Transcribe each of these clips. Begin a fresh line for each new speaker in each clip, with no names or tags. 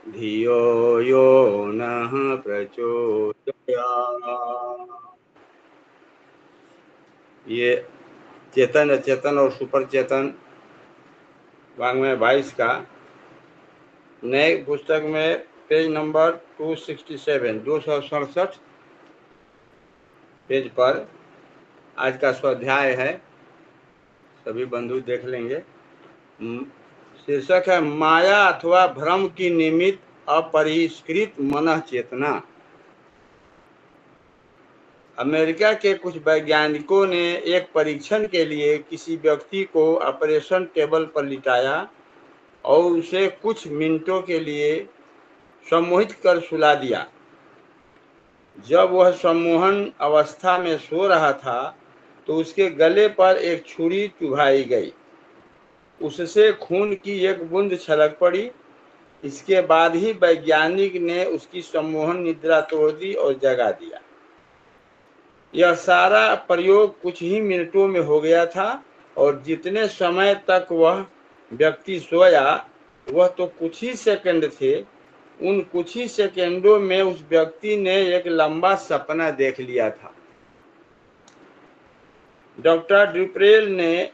धियो यो नः प्रचोदयात्। ये चेतन अचेतन और सुपर चेतन वाङ्मय 22 का नए पुस्तक में पेज नंबर 267 267 पेज पर आज का स्वाध्याय है। सभी बंधु देख लेंगे। शीर्षक है माया अथवा भ्रम की निमित्त अपरिष्कृत मनः चेतना। अमेरिका के कुछ वैज्ञानिकों ने एक परीक्षण के लिए किसी व्यक्ति को ऑपरेशन टेबल पर लिटाया और उसे कुछ मिनटों के लिए सम्मोहित कर सुला दिया। जब वह सम्मोहन अवस्था में सो रहा था तो उसके गले पर एक छुरी चुभाई गई। उससे खून की एक बूंद छलक पड़ी। इसके बाद ही वैज्ञानिक ने उसकी सम्मोहन निद्रा तोड़ दी और जगा दिया। यह सारा प्रयोग कुछ ही मिनटों में हो गया था और जितने समय तक वह व्यक्ति सोया वह तो कुछ ही सेकंड थे। उन कुछ ही सेकंडों में उस व्यक्ति ने एक लंबा सपना देख लिया था। डॉक्टर ड्यूप्रेल ने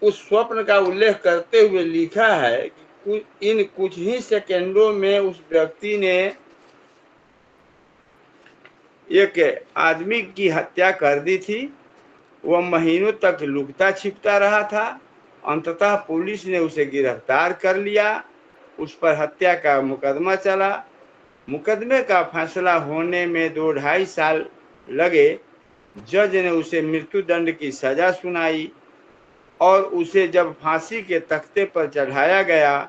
उस स्वप्न का उल्लेख करते हुए लिखा है कि इन कुछ ही सेकंडों में उस व्यक्ति ने एक आदमी की हत्या कर दी थी। वह महीनों तक लुकता छिपता रहा था। अंततः पुलिस ने उसे गिरफ्तार कर लिया। उस पर हत्या का मुकदमा चला। मुकदमे का फैसला होने में 2-2.5 साल लगे। जज ने उसे मृत्युदंड की सजा सुनाई और उसे जब फांसी के तख्ते पर चढ़ाया गया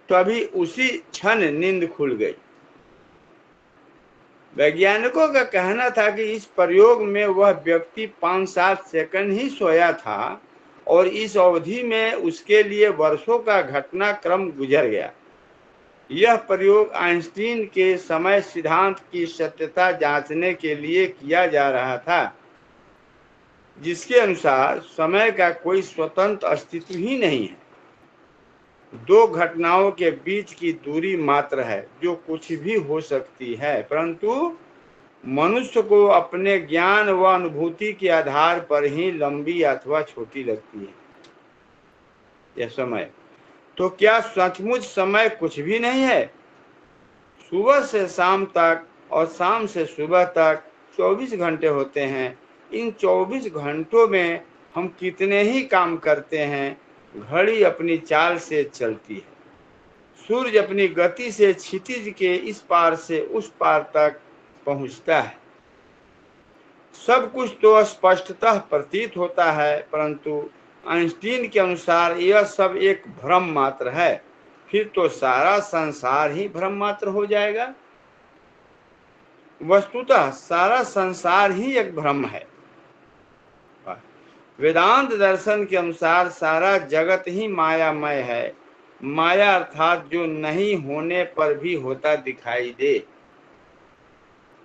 तभी उसी क्षण नींद खुल गई। वैज्ञानिकों का कहना था कि इस प्रयोग में वह व्यक्ति 5-7 सेकंड ही सोया था और इस अवधि में उसके लिए वर्षों का घटनाक्रम गुजर गया। यह प्रयोग आइंस्टीन के समय सिद्धांत की सत्यता जांचने के लिए किया जा रहा था, जिसके अनुसार समय का कोई स्वतंत्र अस्तित्व ही नहीं है। दो घटनाओं के बीच की दूरी मात्र है जो कुछ भी हो सकती है, परंतु मनुष्य को अपने ज्ञान व अनुभूति के आधार पर ही लंबी अथवा छोटी लगती है। यह समय तो क्या सचमुच समय कुछ भी नहीं है? सुबह से शाम तक और शाम से सुबह तक 24 घंटे होते हैं। इन 24 घंटों में हम कितने ही काम करते हैं। घड़ी अपनी चाल से चलती है। सूर्य अपनी गति से क्षितिज के इस पार से उस पार तक पहुंचता है। सब कुछ तो स्पष्टतः प्रतीत होता है, परंतु आइंस्टीन के अनुसार यह सब एक भ्रम मात्र है। फिर तो सारा संसार ही भ्रम मात्र हो जाएगा। वस्तुतः सारा संसार ही एक भ्रम है। वेदांत दर्शन के अनुसार सारा जगत ही मायामय है। माया अर्थात जो नहीं होने पर भी होता दिखाई दे,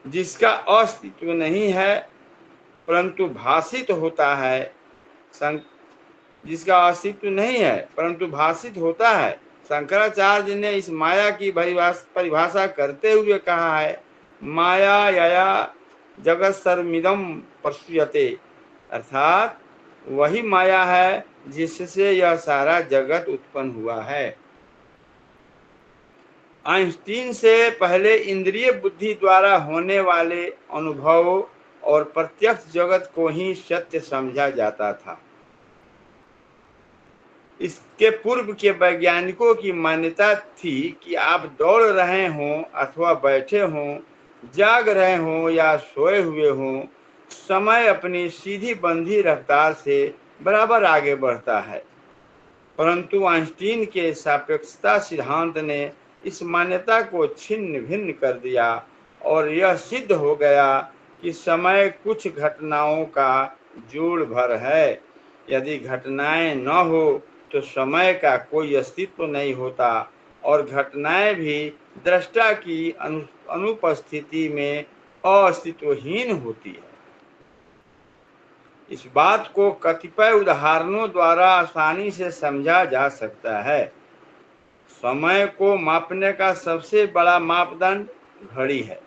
जिसका अस्तित्व नहीं है परंतु भाषित होता है। जिसका अस्तित्व नहीं है परंतु भाषित होता है। शंकराचार्य ने इस माया की परिभाषा करते हुए कहा है, माया यया जगत सर्वमिदं प्रसूयते, अर्थात वही माया है जिससे यह सारा जगत उत्पन्न हुआ है। आइंस्टीन से पहले इंद्रिय बुद्धि द्वारा होने वाले अनुभव और प्रत्यक्ष जगत को ही सत्य समझा जाता था। इसके पूर्व के वैज्ञानिकों की मान्यता थी कि आप दौड़ रहे हों अथवा बैठे हों, जाग रहे हों या सोए हुए हों, समय अपनी सीधी बंधी रफ्तार से बराबर आगे बढ़ता है। परंतु आइंस्टीन के सापेक्षता सिद्धांत ने इस मान्यता को छिन्न भिन्न कर दिया और यह सिद्ध हो गया कि समय कुछ घटनाओं का जोड़ भर है। यदि घटनाएं न हो तो समय का कोई अस्तित्व नहीं होता और घटनाएं भी दृष्टा की अनुपस्थिति में अस्तित्वहीन होती है। इस बात को कतिपय उदाहरणों द्वारा आसानी से समझा जा सकता है। समय को मापने का सबसे बड़ा मापदंड घड़ी है।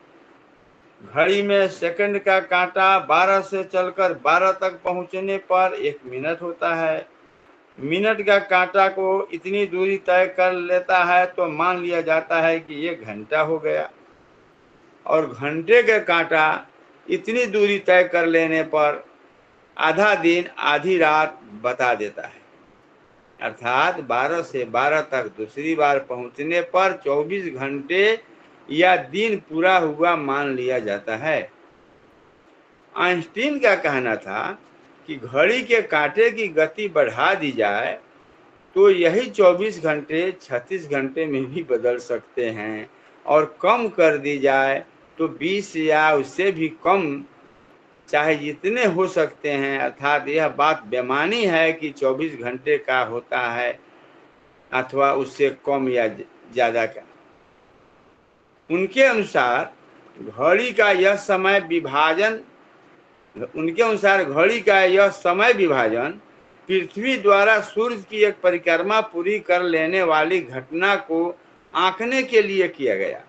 घड़ी में सेकंड का कांटा 12 से चलकर 12 तक पहुंचने पर 1 मिनट होता है। मिनट का कांटा को इतनी दूरी तय कर लेता है तो मान लिया जाता है कि ये घंटा हो गया, और घंटे का कांटा इतनी दूरी तय कर लेने पर आधा दिन आधी रात बता देता है। अर्थात 12 से 12 तक दूसरी बार पहुंचने पर 24 घंटे या दिन पूरा हुआ मान लिया जाता है। आइंस्टीन का कहना था कि घड़ी के कांटे की गति बढ़ा दी जाए तो यही 24 घंटे 36 घंटे में भी बदल सकते हैं, और कम कर दी जाए तो 20 या उससे भी कम, चाहे जितने हो सकते हैं। अर्थात यह बात बेमानी है कि 24 घंटे का होता है अथवा उससे कम या ज़्यादा का। उनके अनुसार घड़ी का यह समय विभाजन पृथ्वी द्वारा सूर्य की एक परिक्रमा पूरी कर लेने वाली घटना को आंकने के लिए किया गया।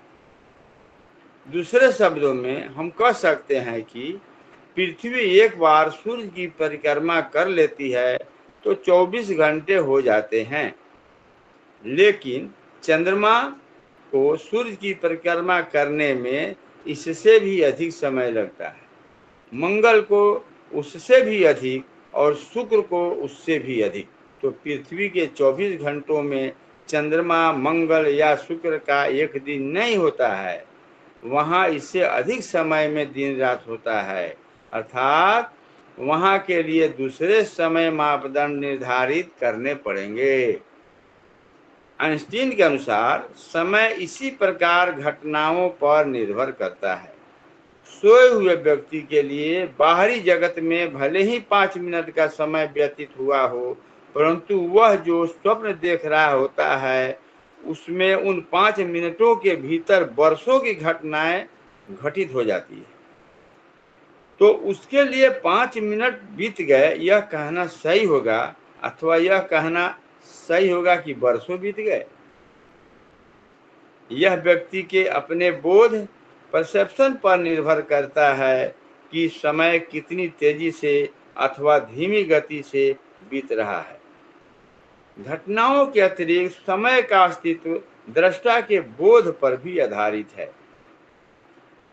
दूसरे शब्दों में हम कह सकते हैं कि पृथ्वी एक बार सूर्य की परिक्रमा कर लेती है तो 24 घंटे हो जाते हैं, लेकिन चंद्रमा को सूर्य की परिक्रमा करने में इससे भी अधिक समय लगता है, मंगल को उससे भी अधिक और शुक्र को उससे भी अधिक। तो पृथ्वी के 24 घंटों में चंद्रमा, मंगल या शुक्र का एक दिन नहीं होता है, वहाँ इससे अधिक समय में दिन रात होता है। अर्थात वहाँ के लिए दूसरे समय मापदंड निर्धारित करने पड़ेंगे। आइंस्टीन के अनुसार समय इसी प्रकार घटनाओं पर निर्भर करता है। सोए हुए व्यक्ति के लिए बाहरी जगत में भले ही 5 मिनट का समय व्यतीत हुआ हो, परंतु वह जो स्वप्न देख रहा होता है उसमें उन 5 मिनटों के भीतर वर्षों की घटनाएं घटित हो जाती है। तो उसके लिए 5 मिनट बीत गए यह कहना सही होगा, अथवा यह कहना सही होगा कि वर्षों बीत गए? यह व्यक्ति के अपने बोध परसेप्शन पर निर्भर करता है कि समय कितनी तेजी से अथवा धीमी गति से बीत रहा है। घटनाओं के अतिरिक्त समय का अस्तित्व दृष्टा के बोध पर भी आधारित है।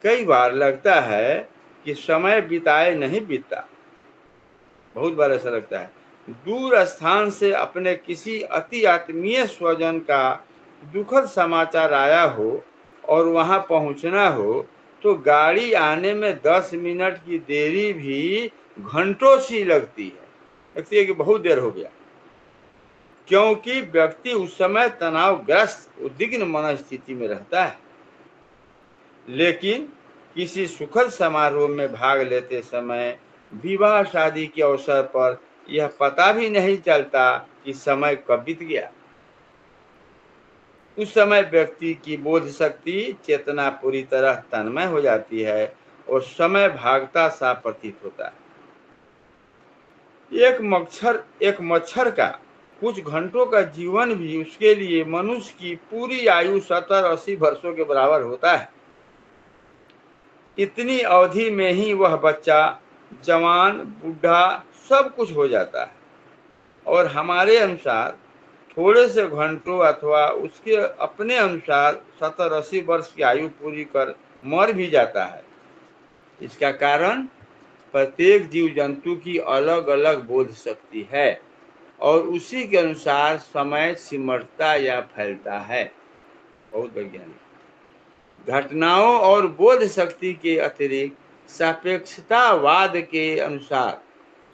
कई बार लगता है कि समय बिताए नहीं बीतता। बहुत बार ऐसा लगता है। दूर स्थान से अपने किसी अति आत्मीय स्वजन का दुखद समाचार आया हो और वहां पहुंचना हो तो गाड़ी आने में 10 मिनट की देरी भी घंटों सी लगती है कि बहुत देर हो गया, क्योंकि व्यक्ति उस समय तनावग्रस्त उद्विग्न मनस्थिति में रहता है। लेकिन किसी सुखद समारोह में भाग लेते समय, विवाह शादी के अवसर पर यह पता भी नहीं चलता कि समय कब बीत गया। उस समय व्यक्ति की बोध शक्ति, चेतना पूरी तरह तन्मय हो जाती है और समय भागता सा प्रतीत होता है। एक मच्छर का कुछ घंटों का जीवन भी उसके लिए मनुष्य की पूरी आयु 70-80 वर्षों के बराबर होता है। इतनी अवधि में ही वह बच्चा, जवान, बूढ़ा सब कुछ हो जाता है, और हमारे अनुसार थोड़े से घंटों अथवा उसके अपने अनुसार 70-80 वर्ष की आयु पूरी कर मर भी जाता है। इसका कारण प्रत्येक जीव जंतु की अलग अलग बोध शक्ति है और उसी के अनुसार समय सिमटता या फैलता है। बहुत वैज्ञानिक घटनाओं और बोध शक्ति के अतिरिक्त सापेक्षतावाद के अनुसार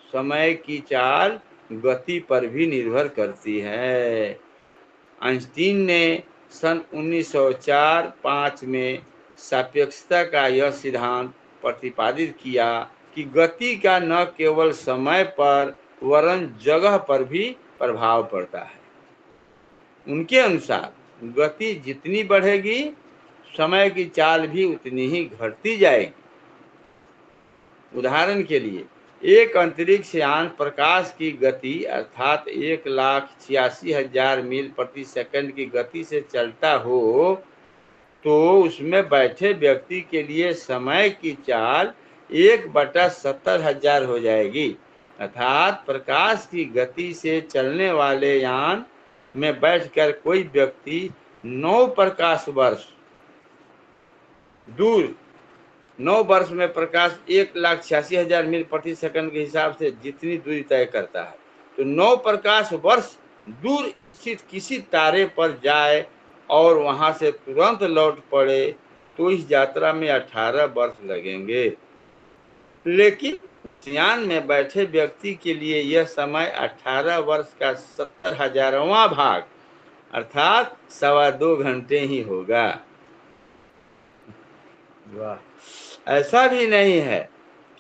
समय की चाल गति पर भी निर्भर करती है। आइंस्टीन ने सन 1904-05 में सापेक्षता का यह सिद्धांत प्रतिपादित किया कि गति का न केवल समय पर वरन जगह पर भी प्रभाव पड़ता है। उनके अनुसार गति जितनी बढ़ेगी, समय की चाल भी उतनी ही घटती जाएगी। उदाहरण के लिए एक अंतरिक्ष यान प्रकाश की गति अर्थात 1,86,000 मील प्रति सेकंड की गति से चलता हो तो उसमें बैठे व्यक्ति के लिए समय की चाल 1/70,000 हो जाएगी। अर्थात प्रकाश की गति से चलने वाले यान में बैठकर कोई व्यक्ति 9 प्रकाश वर्ष दूर 9 वर्ष में प्रकाश 1,86,000 मील प्रति सेकंड के हिसाब से जितनी दूरी तय करता है, तो 9 प्रकाश वर्ष दूर स्थित किसी तारे पर जाए और वहां से तुरंत लौट पड़े तो इस यात्रा में 18 वर्ष लगेंगे। लेकिन यान में बैठे व्यक्ति के लिए यह समय 18 वर्ष का 70,000वां भाग अर्थात 2.25 घंटे ही होगा। वाह! ऐसा भी नहीं है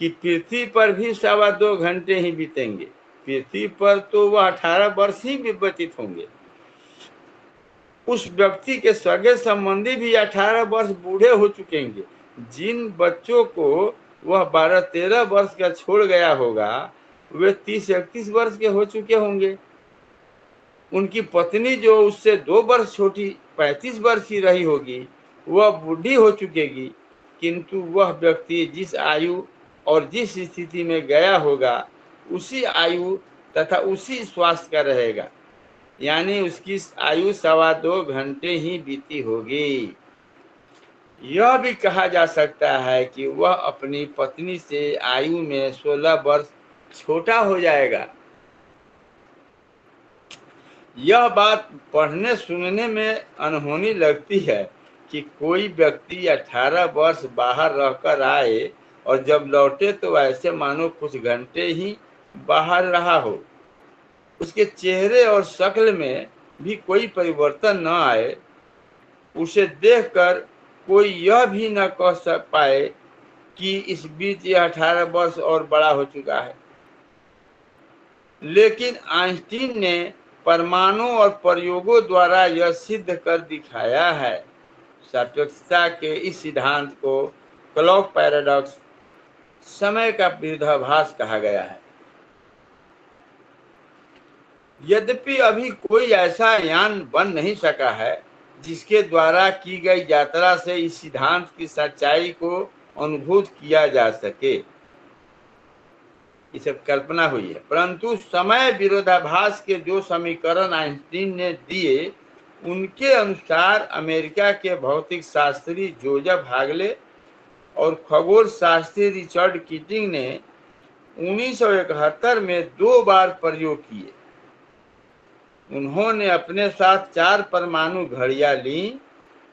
कि पृथ्वी पर भी 2.25 घंटे ही बीतेंगे। पृथ्वी पर तो वह 18 वर्ष ही व्यतीत होंगे। उस व्यक्ति के सगे संबंधी भी 18 वर्ष बूढ़े हो चुकेंगे। जिन बच्चों को वह 12-13 वर्ष का छोड़ गया होगा वे 30-31 वर्ष के हो चुके होंगे। उनकी पत्नी जो उससे 2 वर्ष छोटी 35 वर्ष की रही होगी वह बूढ़ी हो चुकेगी, किंतु वह व्यक्ति जिस आयु और जिस स्थिति में गया होगा उसी आयु तथा उसी स्वास्थ्य का रहेगा, यानी उसकी आयु 2.25 घंटे ही बीती होगी। यह भी कहा जा सकता है कि वह अपनी पत्नी से आयु में 16 वर्ष छोटा हो जाएगा। यह बात पढ़ने सुनने में अनहोनी लगती है कि कोई व्यक्ति 18 वर्ष बाहर रहकर आए और जब लौटे तो ऐसे मानो कुछ घंटे ही बाहर रहा हो। उसके चेहरे और शक्ल में भी कोई परिवर्तन न आए। उसे देखकर कोई यह भी न कह पाए कि इस बीच यह 18 वर्ष और बड़ा हो चुका है। लेकिन आइंस्टीन ने परमाणु और प्रयोगों द्वारा यह सिद्ध कर दिखाया है। सापेक्षता के इस सिद्धांत को क्लॉक पैराडॉक्स समय का विरोधाभास कहा गया है। यद्यपि अभी कोई ऐसा यान बन नहीं सका है जिसके द्वारा की गई यात्रा से इस सिद्धांत की सच्चाई को अनुभूत किया जा सके। ये सब कल्पना हुई है, परंतु समय विरोधाभास के जो समीकरण आइंस्टीन ने दिए उनके अनुसार अमेरिका के भौतिक शास्त्री जोसेफ हागले और खगोल शास्त्री रिचर्ड कीटिंग ने 1971 में 2 बार प्रयोग किए। उन्होंने अपने साथ 4 परमाणु घड़ियां ली।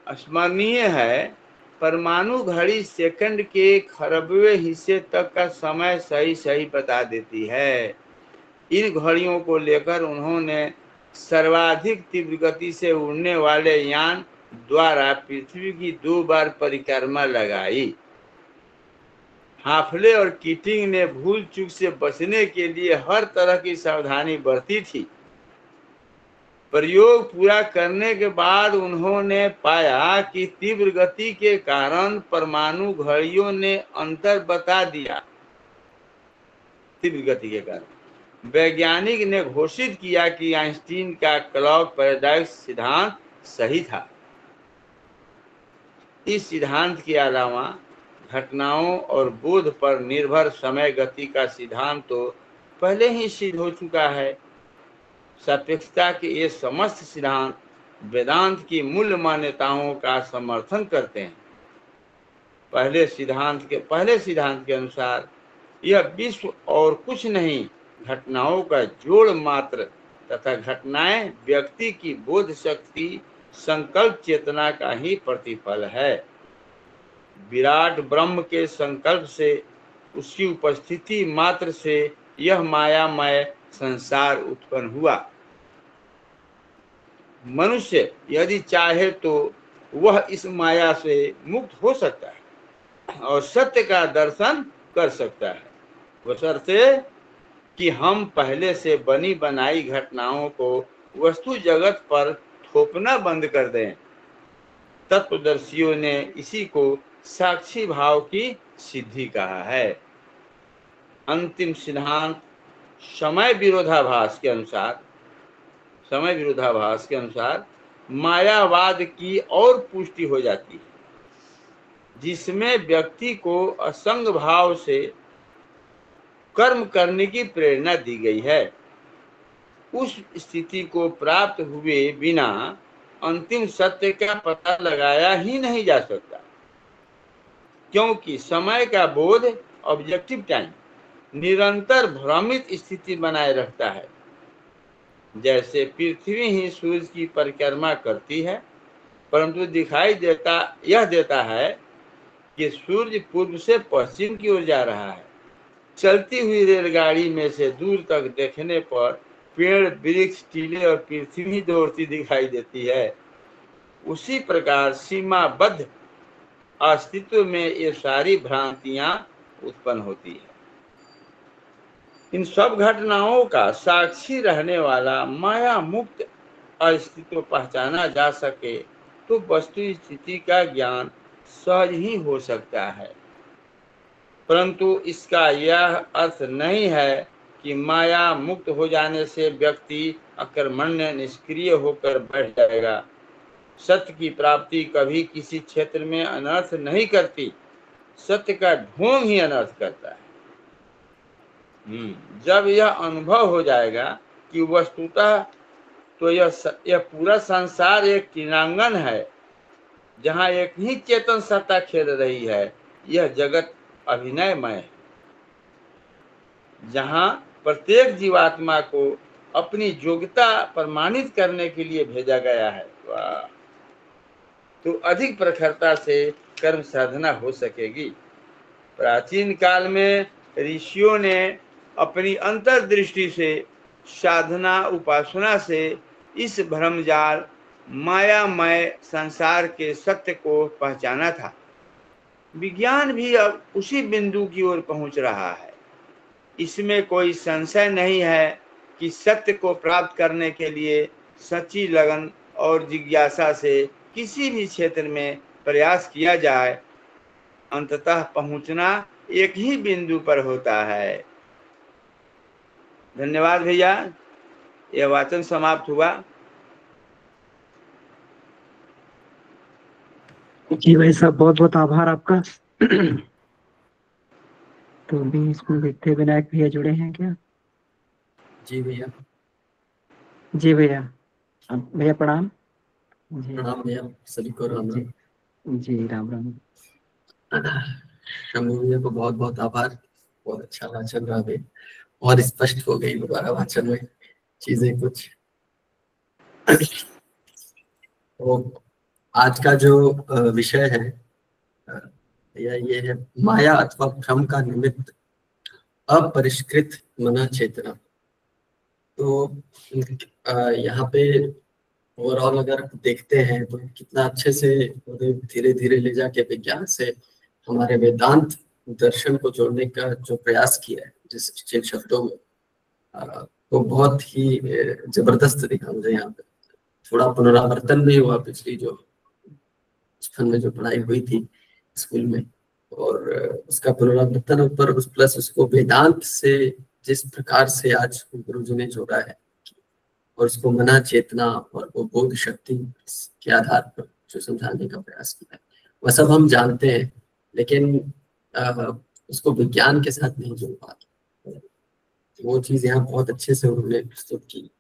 स्मरणीय है, परमाणु घड़ी सेकंड के खरबवें हिस्से तक का समय सही बता देती है। इन घड़ियों को लेकर उन्होंने सर्वाधिक तीव्र गति से उड़ने वाले यान द्वारा पृथ्वी की 2 बार परिक्रमा लगाई। हाफले और कीटिंग ने भूल चूक से बचने के लिए हर तरह की सावधानी बरती थी। प्रयोग पूरा करने के बाद उन्होंने पाया कि तीव्र गति के कारण परमाणु घड़ियों ने अंतर बता दिया। तीव्र गति के कारण वैज्ञानिक ने घोषित किया कि आइंस्टीन का क्लॉक पैराडॉक्स सिद्धांत सही था। इस सिद्धांत के अलावा घटनाओं और बोध पर निर्भर समय गति का सिद्धांत तो पहले ही सिद्ध हो चुका है। सापेक्षता के ये समस्त सिद्धांत वेदांत की मूल मान्यताओं का समर्थन करते हैं। पहले सिद्धांत के अनुसार यह विश्व और कुछ नहीं, घटनाओं का जोड़ मात्र तथा घटनाएं व्यक्ति की बोध शक्ति, संकल्प चेतना का ही प्रतिफल है। विराट ब्रह्म के संकल्प से, उसकी उपस्थिति मात्र से यह मायामय संसार उत्पन्न हुआ। मनुष्य यदि चाहे तो वह इस माया से मुक्त हो सकता है और सत्य का दर्शन कर सकता है, बशर्ते कि हम पहले से बनी बनाई घटनाओं को वस्तु जगत पर थोपना बंद कर दें। तत्वदर्शियों ने इसी को साक्षी भाव की सिद्धि कहा है। अंतिम सिद्धांत समय विरोधाभास के अनुसार मायावाद की और पुष्टि हो जाती है, जिसमें व्यक्ति को असंग भाव से कर्म करने की प्रेरणा दी गई है। उस स्थिति को प्राप्त हुए बिना अंतिम सत्य का पता लगाया ही नहीं जा सकता, क्योंकि समय का बोध, ऑब्जेक्टिव टाइम, निरंतर भ्रमित स्थिति बनाए रखता है। जैसे पृथ्वी ही सूर्य की परिक्रमा करती है, परंतु दिखाई देता है कि सूर्य पूर्व से पश्चिम की ओर जा रहा है। चलती हुई रेलगाड़ी में से दूर तक देखने पर पेड़, वृक्ष, टीले और पृथ्वी ही दौड़ती दिखाई देती है। उसी प्रकार सीमाबद्ध अस्तित्व में ये सारी भ्रांतियां उत्पन्न होती है। इन सब घटनाओं का साक्षी रहने वाला माया मुक्त अस्तित्व पहचाना जा सके तो वस्तु स्थिति का ज्ञान सहज ही हो सकता है, परंतु इसका यह अर्थ नहीं है कि माया मुक्त हो जाने से व्यक्ति अकर्मण्य निष्क्रिय होकर बैठ जाएगा। सत्य की प्राप्ति कभी किसी क्षेत्र में अनर्थ नहीं करती, सत्य का ढोंग ही अनर्थ करता है। जब यह अनुभव हो जाएगा कि वस्तुतः तो यह पूरा संसार एक क्रीड़ांगन है जहाँ एक ही चेतन सत्ता खेल रही है, यह जगत अभिनयमय है, जहाँ प्रत्येक जीवात्मा को अपनी योग्यता प्रमाणित करने के लिए भेजा गया है। वाह! तो अधिक प्रखरता से कर्म साधना हो सकेगी। प्राचीन काल में ऋषियों ने अपनी अंतर्दृष्टि से साधना उपासना से इस भ्रमजाल मायामय संसार के सत्य को पहचाना था। विज्ञान भी अब उसी बिंदु की ओर पहुंच रहा है। इसमें कोई संशय नहीं है कि सत्य को प्राप्त करने के लिए सच्ची लगन और जिज्ञासा से किसी भी क्षेत्र में प्रयास किया जाए, अंततः पहुंचना एक ही बिंदु पर होता है। धन्यवाद भैया, यह वाचन समाप्त हुआ।
जी भाई साहब, बहुत बहुत आभार आपका। तो भी इसमें देखते विनायक भैया जुड़े हैं क्या?
जी भैया।
जी भैया, भैया प्रणाम।
प्रणाम भैया, सभी को राम राम।
जी राम राम।
शंभू भैया को बहुत बहुत आभार, बहुत अच्छा वाचन रहा भैया, और स्पष्ट हो गई दोबारा वाचन में चीजें कुछ। तो आज का जो विषय है ये है माया अथवा भ्रम का निमित्त अपरिष्कृत मना चेतना। तो यहाँ पे ओवरऑल अगर देखते हैं तो कितना अच्छे से धीरे धीरे ले जाके विज्ञान से हमारे वेदांत दर्शन को जोड़ने का जो प्रयास किया है जिन शब्दों में, तो बहुत ही जबरदस्त दिखा मुझे। यहाँ पे थोड़ा पुनरावर्तन भी हुआ पिछली जो बचपन में जो पढ़ाई हुई थी स्कूल में, और उसका पुनरावर्तन ऊपर उस प्लस उसको वेदांत से जिस प्रकार से आज गुरु जी ने जोड़ा है और उसको मना चेतना और वो बोध शक्ति के आधार पर जो समझाने का प्रयास किया है, वह सब हम जानते हैं, लेकिन उसको विज्ञान के साथ नहीं जोड़ पाते। वो चीज यहाँ बहुत अच्छे से उन्होंने प्रस्तुत की।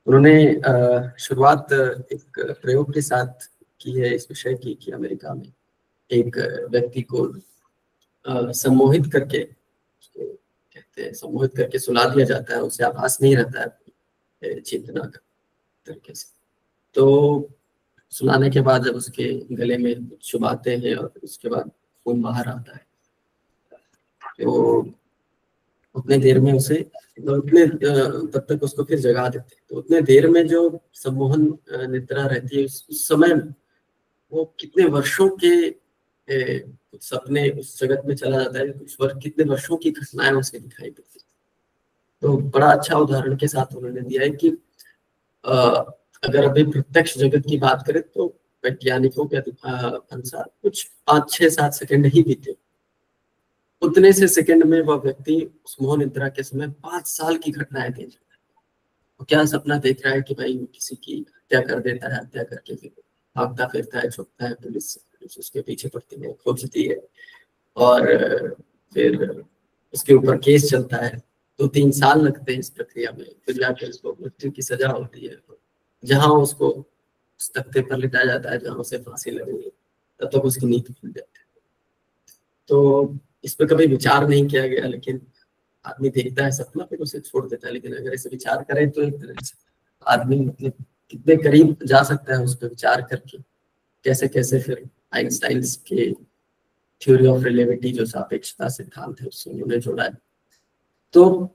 उन्होंने शुरुआत एक प्रयोग के साथ की है इस विषय की कि अमेरिका में एक व्यक्ति को सम्मोहित करके, कहते हैं सम्मोहित करके सुला दिया जाता है, उसे आभास नहीं रहता है चेतना का तरीके से। तो सुलाने के बाद जब उसके गले में चुभाते हैं और उसके बाद खून बाहर आता है, तो उतने देर में उसे तब तक उसको फिर जगा देते हैं। तो उतने देर में जो सम्मोहन निद्रा रहती है उस समय वो कितने वर्षों के सपने उस जगत में चला जाता है, कितने वर्षों की घटनाएं उसे दिखाई देती है। तो बड़ा अच्छा उदाहरण के साथ उन्होंने दिया है कि अगर अभी प्रत्यक्ष जगत की बात करें तो वैज्ञानिकों के अनुसार कुछ 5, 6, 7 सेकंड ही बीते, उतने से सेकंड में वह व्यक्ति उस मोह निद्रा के समय 5 साल की घटनाएं देख रहा है। वो क्या सपना देख रहा है कि भाई किसी की हत्या कर देता है, हत्या करके फिर भागता फिरता है, छुपता है, पुलिस उसके पीछे पड़ती है, खोजती है और फिर उसके ऊपर केस चलता है। 2-3 साल लगते हैं इस प्रक्रिया में, फिर जाकर उसको मृत्यु की सजा होती है। जहां उसको उस तख्ते पर लिटाया जाता है जहां उसे फांसी लगेगी, तब तक उसकी नींद खुल जाती है। तो इस पर कभी विचार नहीं किया गया, लेकिन आदमी देखता है सपना फिर उसे छोड़ देता है। लेकिन अगर इसे विचार करें तो एक तरह से आदमी मतलब कितने करीब जा सकता है उस पर विचार करके, कैसे कैसे फिर आइंस्टाइन के थ्योरी ऑफ रिलेटिविटी जो सापेक्षता सिद्धांत है उससे उन्होंने जोड़ा है। तो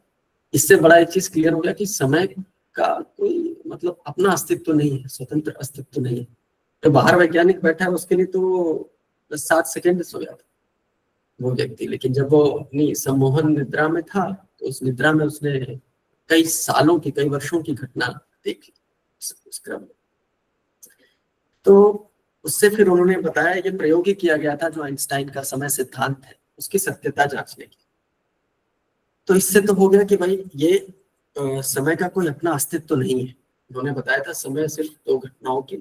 इससे बड़ा एक चीज क्लियर हो गया कि समय का कोई मतलब अपना अस्तित्व नहीं है, स्वतंत्र अस्तित्व नहीं है। तो बाहर वैज्ञानिक बैठा है उसके लिए तो 7 सेकंड सो गया था वो व्यक्ति, लेकिन जब वो अपनी सम्मोहन निद्रा में था तो उस निद्रा में उसने कई सालों की, कई वर्षों की घटना देख ली उस क्रम में। तो उससे फिर उन्होंने बताया ये प्रयोग ही किया गया था जो आइंस्टाइन का समय सिद्धांत है उसकी सत्यता जांचने की। तो इससे तो हो गया कि भाई ये समय का कोई अपना अस्तित्व नहीं है। उन्होंने बताया था समय सिर्फ 2 घटनाओं की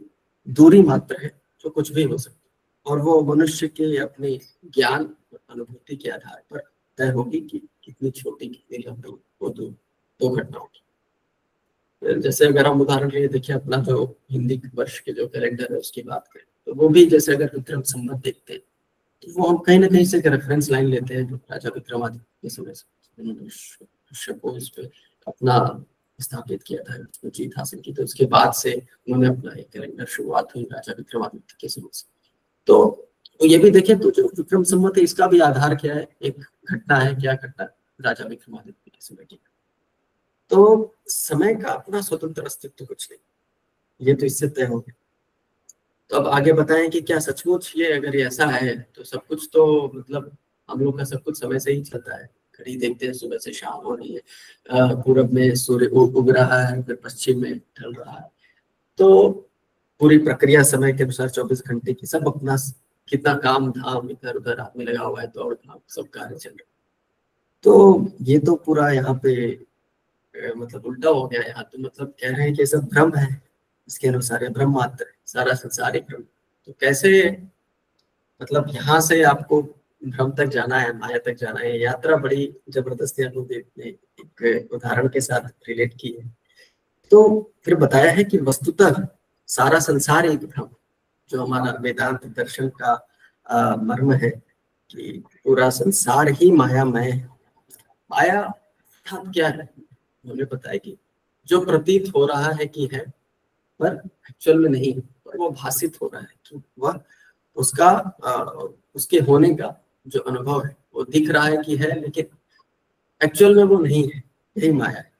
दूरी मात्र है जो कुछ भी हो सकती है, और वो मनुष्य के अपने ज्ञान और अनुभूति के आधार पर तय होगी कि कितनी छोटी कितनी लंबी वो 2 घटनाओं की। जैसे अगर हम उदाहरण लिए देखिए अपना जो हिंदी वर्ष के जो कैलेंडर है उसकी बात करें तो वो भी जैसे अगर विक्रम संवत देखते हैं तो वो हम कहीं ना कहीं से रेफरेंस लाइन लेते हैं जो राजा विक्रमादित्य के समय से उन्होंने को इस पे अपना स्थापित किया था, उसको जीत हासिल की। तो उसके बाद से उन्होंने अपना एक कैलेंडर शुरुआत हुई राजा विक्रमादित्य के समय से। तो ये भी देखें तो जो विक्रम संवत है इसका भी आधार क्या है, एक घटना है। क्या घटना? राजा विक्रमादित्य के समय की। तो समय का अपना स्वतंत्र अस्तित्व कुछ नहीं, ये तो इससे तय हो गया। तो अब आगे बताएं कि क्या सचमुच ये अगर ये ऐसा है तो सब कुछ तो मतलब हम लोग का सब कुछ समय से ही चलता है। घड़ी देखते हैं सुबह से शाम हो रही है, पूरब में सूर्य उग रहा है, फिर पश्चिम में ढल रहा है। तो पूरी प्रक्रिया समय के अनुसार 24 घंटे की, सब अपना कितना काम धाम इधर उधर आदमी लगा हुआ है, दौड़ भाग सब कार्य चल रहा है। तो ये तो पूरा यहाँ पे मतलब उल्टा हो गया। यहाँ तो मतलब कह रहे हैं कि सब भ्रम है, इसके अनुसार भ्रम मात्र है, सारा संसार ही भ्रम। तो कैसे मतलब यहाँ से आपको भ्रम तक जाना है, माया तक जाना है। यात्रा बड़ी जबरदस्त अनुभूति ने एक उदाहरण के साथ रिलेट की है। तो फिर बताया है कि वस्तुतः सारा संसार एक भ्रम, जो हमारा वेदांत दर्शन का मर्म है कि पूरा संसार ही मायामय है। माया क्या है? उन्होंने बताया कि जो प्रतीत हो रहा है कि है पर एक्चुअल में नहीं है, पर वो भाषित हो रहा है कि वह उसका उसके होने का जो अनुभव है वो दिख रहा है कि है, लेकिन एक्चुअल में वो नहीं है। यही माया है।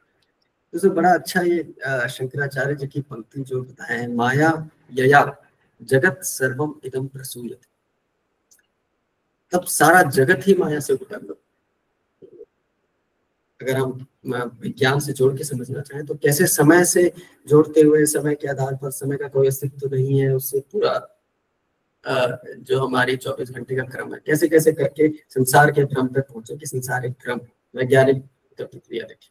तो बड़ा अच्छा ये शंकराचार्य जी की पंक्ति जो बताए हैं, माया यया जगत सर्वम इदम प्रसूयते, तब सारा जगत ही माया से उत्पन्न। अगर हम विज्ञान से जोड़ के समझना चाहें तो कैसे समय से जोड़ते हुए समय के आधार पर समय का कोई अस्तित्व नहीं है, उससे पूरा जो हमारी 24 घंटे का क्रम है कैसे कैसे करके संसार के भ्रम तक पहुंचे कि संसार एक भ्रम, वैज्ञानिक प्रतिक्रिया देखिए।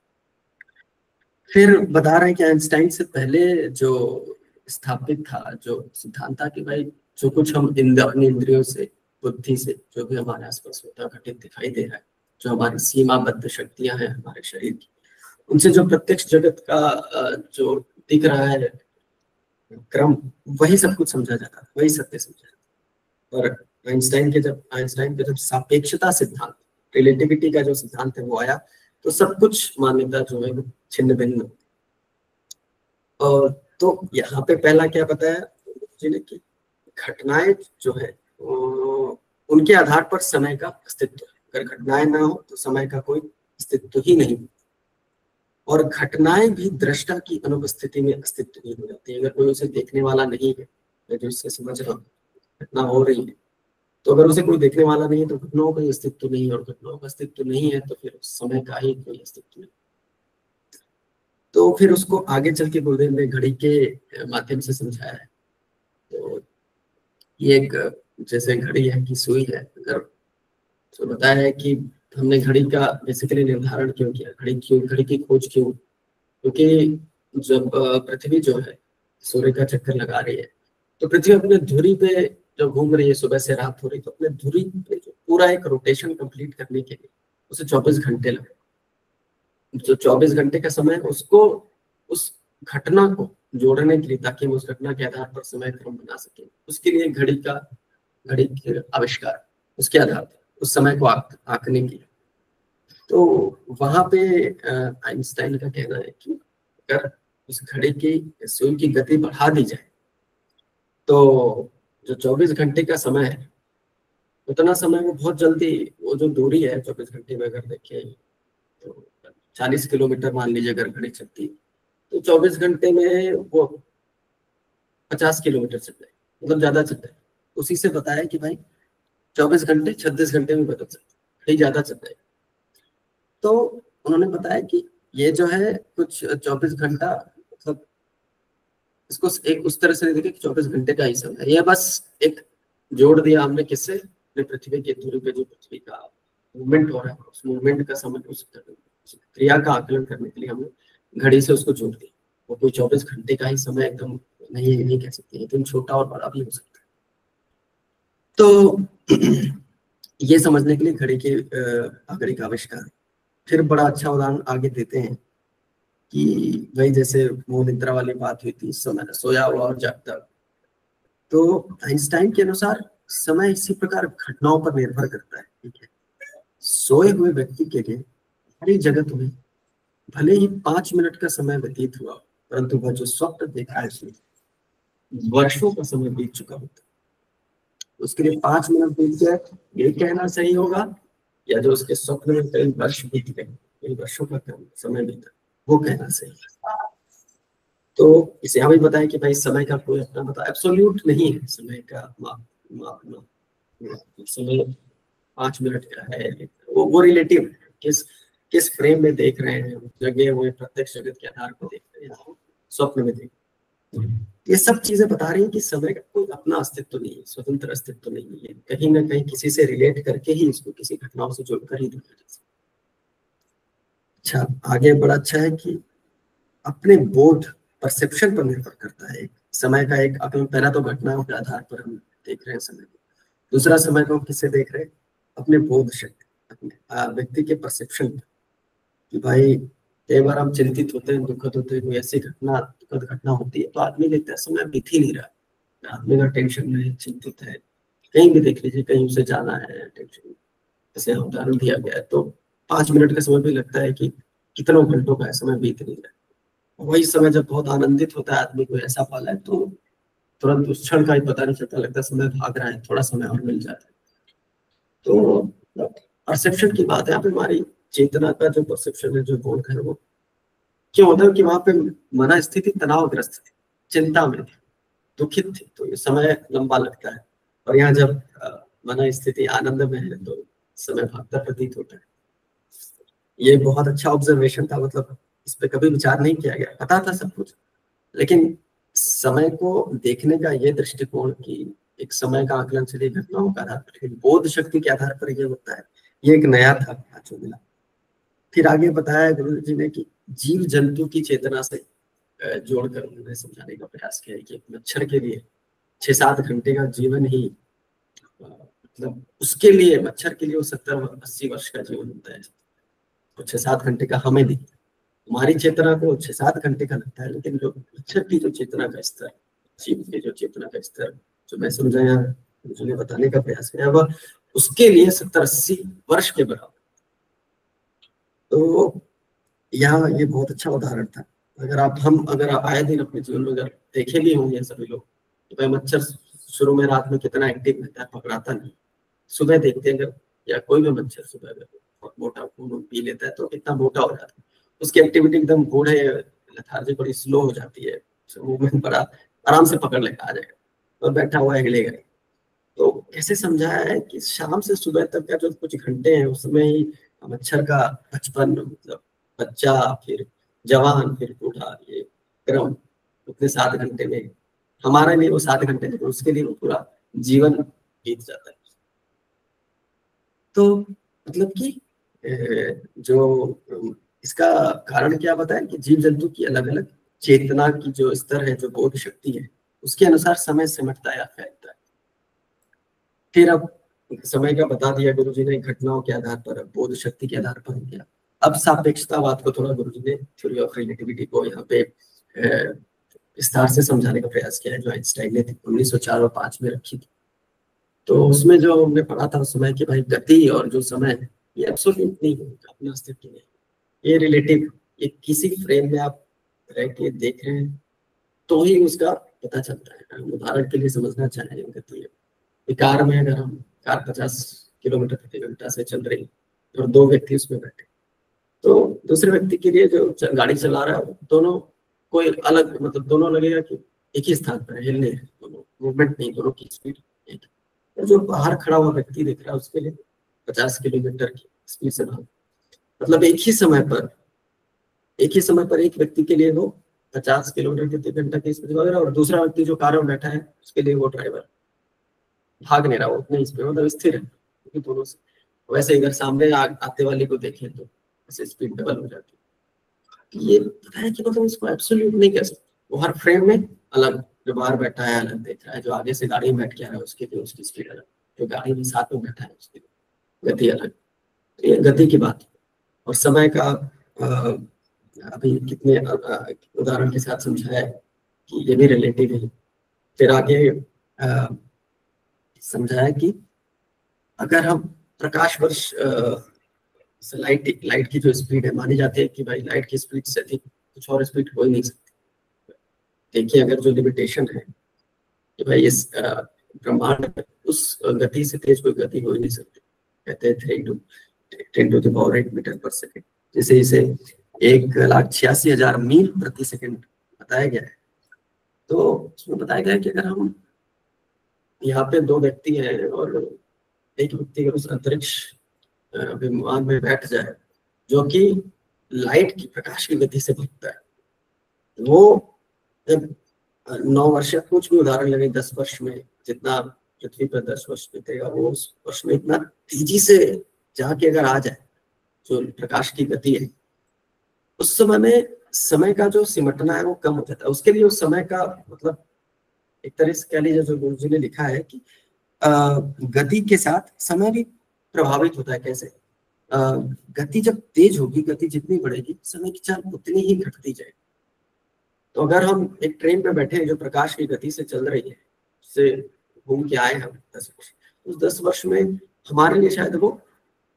फिर बता रहे हैं कि आइंस्टाइन से पहले जो स्थापित था जो सिद्धांत था कि भाई जो कुछ हम अपनी इंद्रियों से, बुद्धि से जो भी हमारे आसपास होता घटित दिखाई दे रहा है, जो हमारी सीमाबद्ध शक्तियां हैं हमारे शरीर की, उनसे जो प्रत्यक्ष जगत का जो दिख रहा है क्रम, वही सब कुछ समझा जाता है, वही सत्य समझा जाता है। और आइंस्टाइन के जब सापेक्षता सिद्धांत, रिलेटिविटी का जो सिद्धांत है वो आया तो सब कुछ मान्यता जो है छिन्न भिन्न। और तो यहाँ पे पहला क्या बताया जिन्हें कि घटनाएं जो है उनके आधार पर समय का अस्तित्व है। अगर घटनाएं ना हो तो समय का कोई अस्तित्व ही नहीं, और घटनाएं भी दृष्टा की अनुपस्थिति में अस्तित्व नहीं हो जाती है। अगर कोई उसे देखने वाला नहीं है, मैं जो इससे समझ रहा हूँ घटना हो रही है, तो अगर उसे कोई देखने वाला नहीं है तो घटनाओं का अस्तित्व नहीं है, और घटनाओं का अस्तित्व नहीं है तो फिर समय का ही कोई अस्तित्व नहीं। तो फिर उसको आगे चल के गुरुदेव ने घड़ी के माध्यम से समझाया है। तो ये एक जैसे घड़ी है कि सुई है, अगर तो बताया है कि हमने घड़ी का बेसिकली निर्धारण क्यों किया, घड़ी की खोज क्यों, क्योंकि जब पृथ्वी जो है सूर्य का चक्कर लगा रही है, तो पृथ्वी अपने धुरी पे जो घूम रही है, सुबह से रात हो रही, तो अपने धुरी पे जो पूरा एक रोटेशन कंप्लीट करने के लिए उसे 24 घंटे लगे। जो 24 घंटे का समय उसको उस घटना को जोड़ने के लिए, ताकि हम उस घटना के आधार पर समय क्रम बना सके, उसके लिए घड़ी के आविष्कार, उसके आधार पर उस समय को आंकने के लिए। तो वहां पे आइंस्टाइन का कहना है कि अगर उस घड़ी की सुई की गति बढ़ा दी जाए तो जो 24 घंटे का समय है, उतना समय वो बहुत जल्दी, वो जो दूरी है 24 घंटे में अगर देखें तो 40 किलोमीटर मान लीजिए अगर घड़ी चलती, तो 24 घंटे में वो 50 किलोमीटर चल जाए, मतलब ज्यादा चल जाए। उसी से बताया कि भाई 24 घंटे 36 घंटे में बदल सकते, घड़ी ज्यादा चल जाए। तो उन्होंने बताया कि ये जो है कुछ 24 घंटा, मतलब इसको एक उस तरह से देखें कि 24 घंटे का ही समय है। यह बस एक जोड़ दिया हमने, किससे, पृथ्वी की दूरी पे जो पृथ्वी का मूवमेंट हो रहा है, उस मूवमेंट का समय, उस क्रिया का आकलन करने के लिए हमने घड़ी से उसको जोड़ दिया। वो कोई 24 घंटे का ही समय एकदम नहीं कह सकते, एकदम छोटा और बड़ा भी हो सकता है। तो ये समझने के लिए घड़ी का आविष्कार। फिर बड़ा अच्छा उदाहरण आगे देते हैं कि भाई जैसे वो निद्रा वाली बात हुई थी, समय सोया हुआ और जागता। तो आइंस्टाइन के अनुसार समय इसी प्रकार घटनाओं पर निर्भर करता है, ठीक है। सोए हुए व्यक्ति के लिए सारी जगत में भले ही 5 मिनट का समय व्यतीत हुआ, परंतु वह जो स्वप्न देखा है उसमें वर्षों का समय बीत चुका होता है। उसके लिए 5 मिनट बीत गए ये कहना सही होगा, या जो उसके स्वप्न में कई वर्ष बीत गए, कई वर्षों का समय बीता, वो कहना सही है। तो इसे यहाँ भी बताया कि भाई समय का कोई अपना मतलब एब्सोल्यूट नहीं है, समय का मापना। समय 5 मिनट का है, वो रिलेटिव है, किस फ्रेम में देख रहे हैं, जगह हुए प्रत्यक्ष जगत के आधार पर देख रहे हैं, स्वप्न में देख रहे हैं। ये सब चीजें बता रही हैं कि समय का कोई अपना अस्तित्व नहीं है, स्वतंत्र अस्तित्व नहीं है, कहीं ना कहीं किसी से रिलेट करके ही इसको किसी घटनाओं से जोड़कर ही देखा जा सकता है। अच्छा, आगे बड़ा अच्छा है कि अपने बोध, परसेप्शन पर निर्भर करता है समय का एक आकलन। पहला तो घटनाओं के आधार पर हम देख रहे हैं समय को, दूसरा समय को किससे देख रहे हैं, अपने बोध शक्ति, अपने व्यक्ति के परसेप्शन पर। कि भाई कई बार हम चिंतित होते हैं, दुखद होते हैं, कोई ऐसी दुखद घटना होती है, तो आदमी देखता है समय बीत ही नहीं रहा, आदमी का टेंशन में चिंतित है। कहीं भी देख लीजिए, कहीं उसे जाना है, टेंशन, जैसे उदाहरण दिया गया है, तो 5 मिनट का समय भी लगता है कि कितनों घंटों का समय बीत नहीं रहा। वही समय जब बहुत आनंदित होता है आदमी, कोई ऐसा पल है, तो तुरंत उस क्षण का ही पता नहीं चलता, लगता है समय भाग रहा है, थोड़ा समय और मिल जाता है। तो परसेप्शन की बात है यहाँ पे, हमारी चेतना का जो परसेप्शन है, जो बोध है, वो क्यों होता है कि वहां पे मन स्थिति तनावग्रस्त थी, चिंता में थी, दुखित थी, तो ये समय लंबा लगता है। और यहाँ जब मन स्थिति आनंद में है तो समय भागता प्रतीत होता है। ये बहुत अच्छा ऑब्जर्वेशन था, मतलब इस पे कभी विचार नहीं किया गया, पता था सब कुछ, लेकिन समय को देखने का ये दृष्टिकोण कि एक समय का आकलन चलिए घटनाओं का आधार पर, बोध शक्ति के आधार पर ये होता है, ये एक नया था जो मिला। फिर आगे बताया गुरु जी ने कि जीव जंतु की चेतना से जोड़कर उन्होंने समझाने का प्रयास किया कि मच्छर के लिए 6-7 घंटे का जीवन ही, मतलब उसके लिए, मच्छर के लिए वो 70-80 वर्ष का जीवन होता है, तो 6-7 घंटे का हमें नहीं। हमारी चेतना को 6-7 घंटे का लगता है, लेकिन जो मच्छर की जो चेतना का स्तर, जीव की जो चेतना का स्तर, जो मैं समझाया, मुझे बताने का प्रयास किया, वह उसके लिए 70-80 वर्ष के बराबर। तो यहाँ ये बहुत अच्छा उदाहरण था। अगर आप आए दिन अपने जीवन में अगर देखे भी होंगे सभी लोग, तो भाई मच्छर शुरू में रात में कितना एक्टिव रहता है, पकड़ाता नहीं, सुबह देखते हैं अगर, या कोई भी मच्छर सुबह अगर मोटा खून पी लेता है तो कितना मोटा हो जाता है, उसकी एक्टिविटी एकदम बूढ़े लेथार्जी बड़ी स्लो हो जाती है, मूवमेंट बड़ा आराम से पकड़ लेगा, आ जाएगा और बैठा हुआ है, हिलेगा। तो कैसे समझाया है कि शाम से सुबह तक का जो कुछ घंटे हैं, उसमें ही मच्छर का बचपन, मतलब बच्चा, फिर जवान, फिर बूढ़ा, ये क्रम उतने 7 घंटे में, हमारे लिए वो 7 घंटे, उसके लिए वो पूरा जीवन बीत जाता है। तो मतलब कि जो इसका कारण क्या बताया कि जीव जंतु की अलग अलग चेतना की जो स्तर है, जो बोध शक्ति है, उसके अनुसार समय सिमटता है या फैलता है। फिर अब समय का बता दिया गुरुजी ने घटनाओं के आधार पर, बोध शक्ति के आधार पर हो गया। अब सापेक्षतावाद को थोड़ा गुरुजी ने थ्योरी ऑफ रिलेटिविटी को यहाँ पे विस्तार से समझाने का प्रयास किया है, जो आइंस्टाइन ने 1904 और 5 में रखी थी। तो उसमें जो हमने पढ़ा था उस समय कि भाई गति और जो समय है ये एब्सोल्यूट नहीं है, अपना अस्तित्व नहीं, ये रिलेटिव, ये किसी फ्रेम में आप रह के देख रहे हैं तो ही उसका पता चलता है। हम उदाहरण के लिए समझना चाहें गति, कार में अगर हम कार 50 किलोमीटर प्रति घंटा से चल रही है और 2 व्यक्ति उसमें बैठे, तो दूसरे व्यक्ति के लिए जो गाड़ी चला रहा है दोनों कोई अलग, मतलब दोनों लगेगा कि एक ही स्थान पर हिल नहीं, दोनों मूवमेंट नहीं, दोनों की स्पीड एक। तो जो बाहर खड़ा हुआ व्यक्ति देख रहा है उसके लिए 50 किलोमीटर की स्पीड से भाग, मतलब एक ही समय पर एक व्यक्ति के लिए वो 50 किलोमीटर प्रति घंटा की स्पीड भाग रहा है, और दूसरा व्यक्ति जो कार में बैठा है उसके लिए वो ड्राइवर भाग नहीं रहा, वो उतनी स्पीड, मतलब स्थिर है, क्योंकि दोनों से। वैसे अगर सामने आते वाले को देखें तो ऐसे स्पीड डबल हो जाती है। ये पता है कि मतलब इसको एब्सोल्यूट नहीं कह सकते, वो हर फ्रेम में अलग, जो बाहर बैठा है अलग देख रहा है, जो आगे से गाड़ी में बैठ के आ रहा है उसके लिए उसकी स्पीड अलग, जो गाड़ी में साथ में बैठा है उसकी गति अलग। तो ये गति की बात है। और समय का अभी कितने उदाहरण के साथ समझाया है कि ये भी रिलेटिव है। फिर आगे समझाया कि अगर हम प्रकाश वर्ष लाइट की जो स्पीड है, मानी जाती है कि भाई लाइट की स्पीड से अधिक कुछ और स्पीड हो ही नहीं सकती। देखिए अगर जो लिमिटेशन है कि भाई इस ब्रह्मांड उस गति से तेज कोई गति हो ही नहीं सकती, कहते हैं 10⁸ मीटर पर सेकेंड, जैसे इसे 1,86,000 मील प्रति सेकेंड बताया गया है। तो उसमें बताया गया है कि अगर हम यहाँ पे 2 व्यक्ति हैं और एक व्यक्ति अगर उस अंतरिक्ष विमान में बैठ जाए जो कि लाइट की, प्रकाश की गति से भागता है, वो जब 9 वर्ष या कुछ भी उदाहरण लगे 10 वर्ष में जितना पृथ्वी पर 10 वर्ष बीतेगा, वो उस वर्ष में इतना तेजी से जाके अगर आ जाए जो प्रकाश की गति है, उस समय में समय का जो सिमटना है वो कम हो जाता है। उसके लिए उस समय का मतलब एक तरह से कह लीजिए, जो गुरुजी ने लिखा है कि गति के साथ समय भी प्रभावित होता है। कैसे? गति जब तेज होगी, गति जितनी बढ़ेगी, समय की चाल उतनी ही घटती जाएगी। तो अगर हम एक ट्रेन पे बैठे हैं जो प्रकाश की गति से चल रही है, उससे घूम के आए हम 10 वर्ष, उस 10 वर्ष में हमारे लिए शायद वो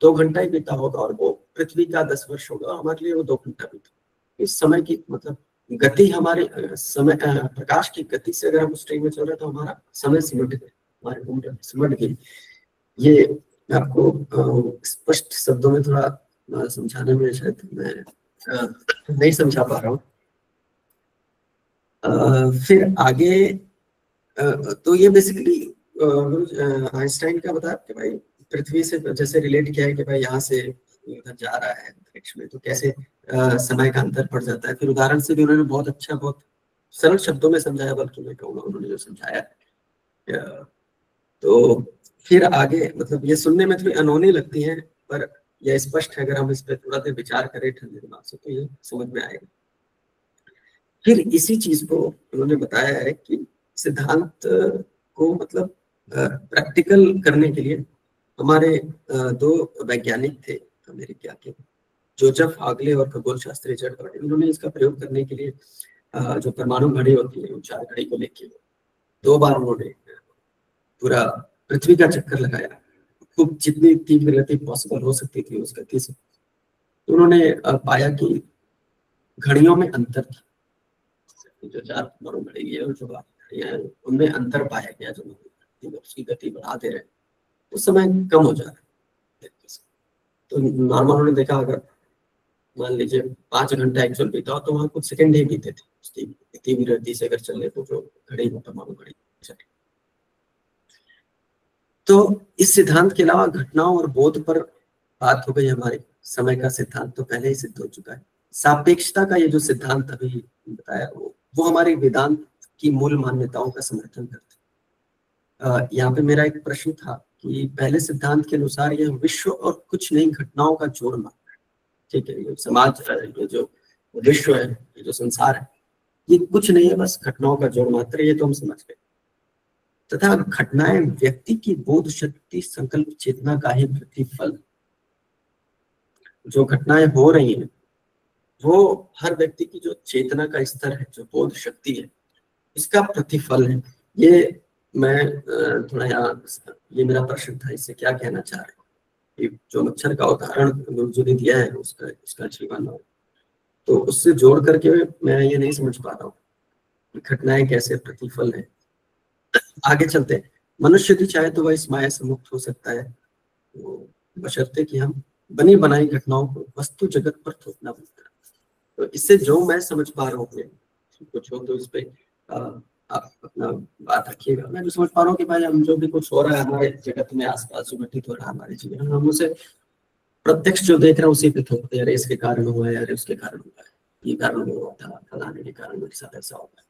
2 घंटा ही बीता होगा और वो पृथ्वी का 10 वर्ष होगा, हमारे लिए वो 2 घंटा बीता। इस समय की मतलब गति हमारे समय, प्रकाश की गति से अगर हम उस ट्रेन में चल रहे हैं तो हमारा समय सिमट गया, हमारे उम्र सिमट गई। ये आपको स्पष्ट शब्दों में थोड़ा समझाने में शायद मैं नहीं समझा पा रहा हूँ। फिर आगे तो ये बेसिकली आइंस्टाइन का बताया कि भाई पृथ्वी से जैसे रिलेट किया है कि भाई यहाँ से उधर जा रहा है अंतरिक्ष में, तो कैसे समय का अंतर पड़ जाता है। फिर उदाहरण से भी उन्होंने बहुत अच्छा, बहुत सरल शब्दों में समझाया, बल्कि मैं कहूँगा उन्होंने जो समझाया। तो फिर आगे मतलब ये सुनने में थोड़ी अनहोनी लगती है, पर यह स्पष्ट है, अगर हम इस पर थोड़ा देर विचार करें ठंडे दिमाग से तो ये समझ में आएगा। फिर इसी चीज को उन्होंने बताया है कि सिद्धांत को मतलब प्रैक्टिकल करने के लिए हमारे 2 वैज्ञानिक थे अमेरिका के, जोसेफ हागले और खगोल शास्त्री रिचर्ड बर्ड। उन्होंने इसका प्रयोग करने के लिए जो परमाणु घड़ी होती है, उच्चार घड़ी को लेके 2 बार उन्होंने पूरा पृथ्वी का चक्कर लगाया, खूब जितनी तीव्र गति पॉसिबल हो सकती थी उस गति से। तो उन्होंने पाया कि घड़ियों में अंतर था, जो 4 परमाणु घड़ी है और जो घड़ियां हैं उनमें अंतर पाया गया। जो उसकी गति बढ़ा दे रहे तो समय कम हो जा रहा है। तो नॉर्मल उन्होंने देखा, अगर मान लीजिए 5 घंटा एक्चुअल बीता हो तो वहां कुछ सेकंड ही बीते थे उसकी तीव्र गति से अगर चले तो जो घड़ी परमाणु घड़ी चले। तो इस सिद्धांत के अलावा घटनाओं और बोध पर बात हो गई हमारी। समय का सिद्धांत तो पहले ही सिद्ध हो चुका है। सापेक्षता का ये जो सिद्धांत अभी बताया वो हमारी वेदांत की मूल मान्यताओं का समर्थन करता है। यहाँ पे मेरा एक प्रश्न था कि पहले सिद्धांत के अनुसार यह विश्व और कुछ नई घटनाओं का जोड़ मात्र है। ठीक है, ये समाज, ये जो विश्व है, ये जो संसार है, ये कुछ नहीं है, बस घटनाओं का जोड़ मात्र है, ये तो हम समझ गए। तथा घटनाएं व्यक्ति की बोध शक्ति, संकल्प, चेतना का ही प्रतिफल। जो घटनाएं हो रही हैं वो हर व्यक्ति की जो चेतना का स्तर है, जो बोध शक्ति है, इसका प्रतिफल है। ये मैं थोड़ा यहाँ, ये मेरा प्रश्न था, इससे क्या कहना चाह रहे हैं। जो मच्छर का उदाहरण गुरुजी ने दिया है उसका जीवन हो, तो उससे जोड़ करके मैं ये नहीं समझ पा रहा हूँ कि घटनाएं कैसे प्रतिफल है। आगे चलते हैं। मनुष्य यदि चाहे तो वह इस माया से मुक्त हो सकता है, तो बशर्ते कि हम बनी बनाई घटनाओं को वस्तु जगत पर थोपना बंद करें। तो इससे जो मैं समझ पा रहा हूँ, कुछ हो तो इस पे आप अपना बात रखिएगा। मैं जो समझ पा रहा हूँ कि भाई हम जो भी कुछ हो रहा है हमारे जगत में, आसपास जो घटित हो रहा है हमारे जीवन, हम उसे प्रत्यक्ष जो देख रहे हैं उसी पे थोपते हैं। अरे इसके कारण हुआ है, अरे उसके कारण हुआ है, ये कारण हुआ था, फलाने के कारण मेरे साथ ऐसा होगा,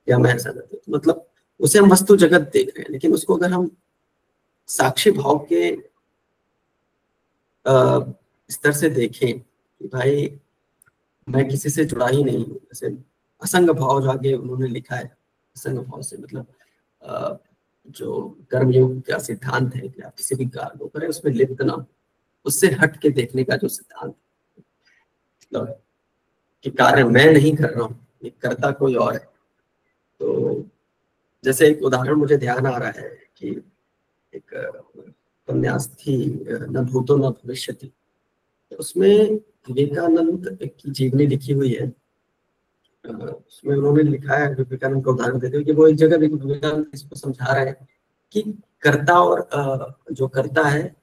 या मैं ऐसा करता हूँ। मतलब उसे हम वस्तु जगत देख रहे हैं, लेकिन उसको अगर हम साक्षी भाव के स्तर से देखें कि भाई मैं किसी से जुड़ा ही नहीं हूँ, जैसे असंग भाव जो आगे उन्होंने लिखा है, असंग भाव से मतलब जो कर्मयोग का सिद्धांत है कि आप किसी भी कार्य को करें उसमें लिप्त ना हो, उससे हट के देखने का जो सिद्धांत है, मतलब कि कार्य मैं नहीं कर रहा हूँ, ये करता कोई और है। तो जैसे एक उदाहरण मुझे ध्यान आ रहा है कि एक उपन्यास थी न भूतो न भविष्यति, उसमें विवेकानंद की जीवनी लिखी हुई है। उसमें उन्होंने लिखा है, विवेकानंद का उदाहरण देते हुए कि वो एक जगह विवेकानंद इसको समझा रहे हैं कि कर्ता और जो करता है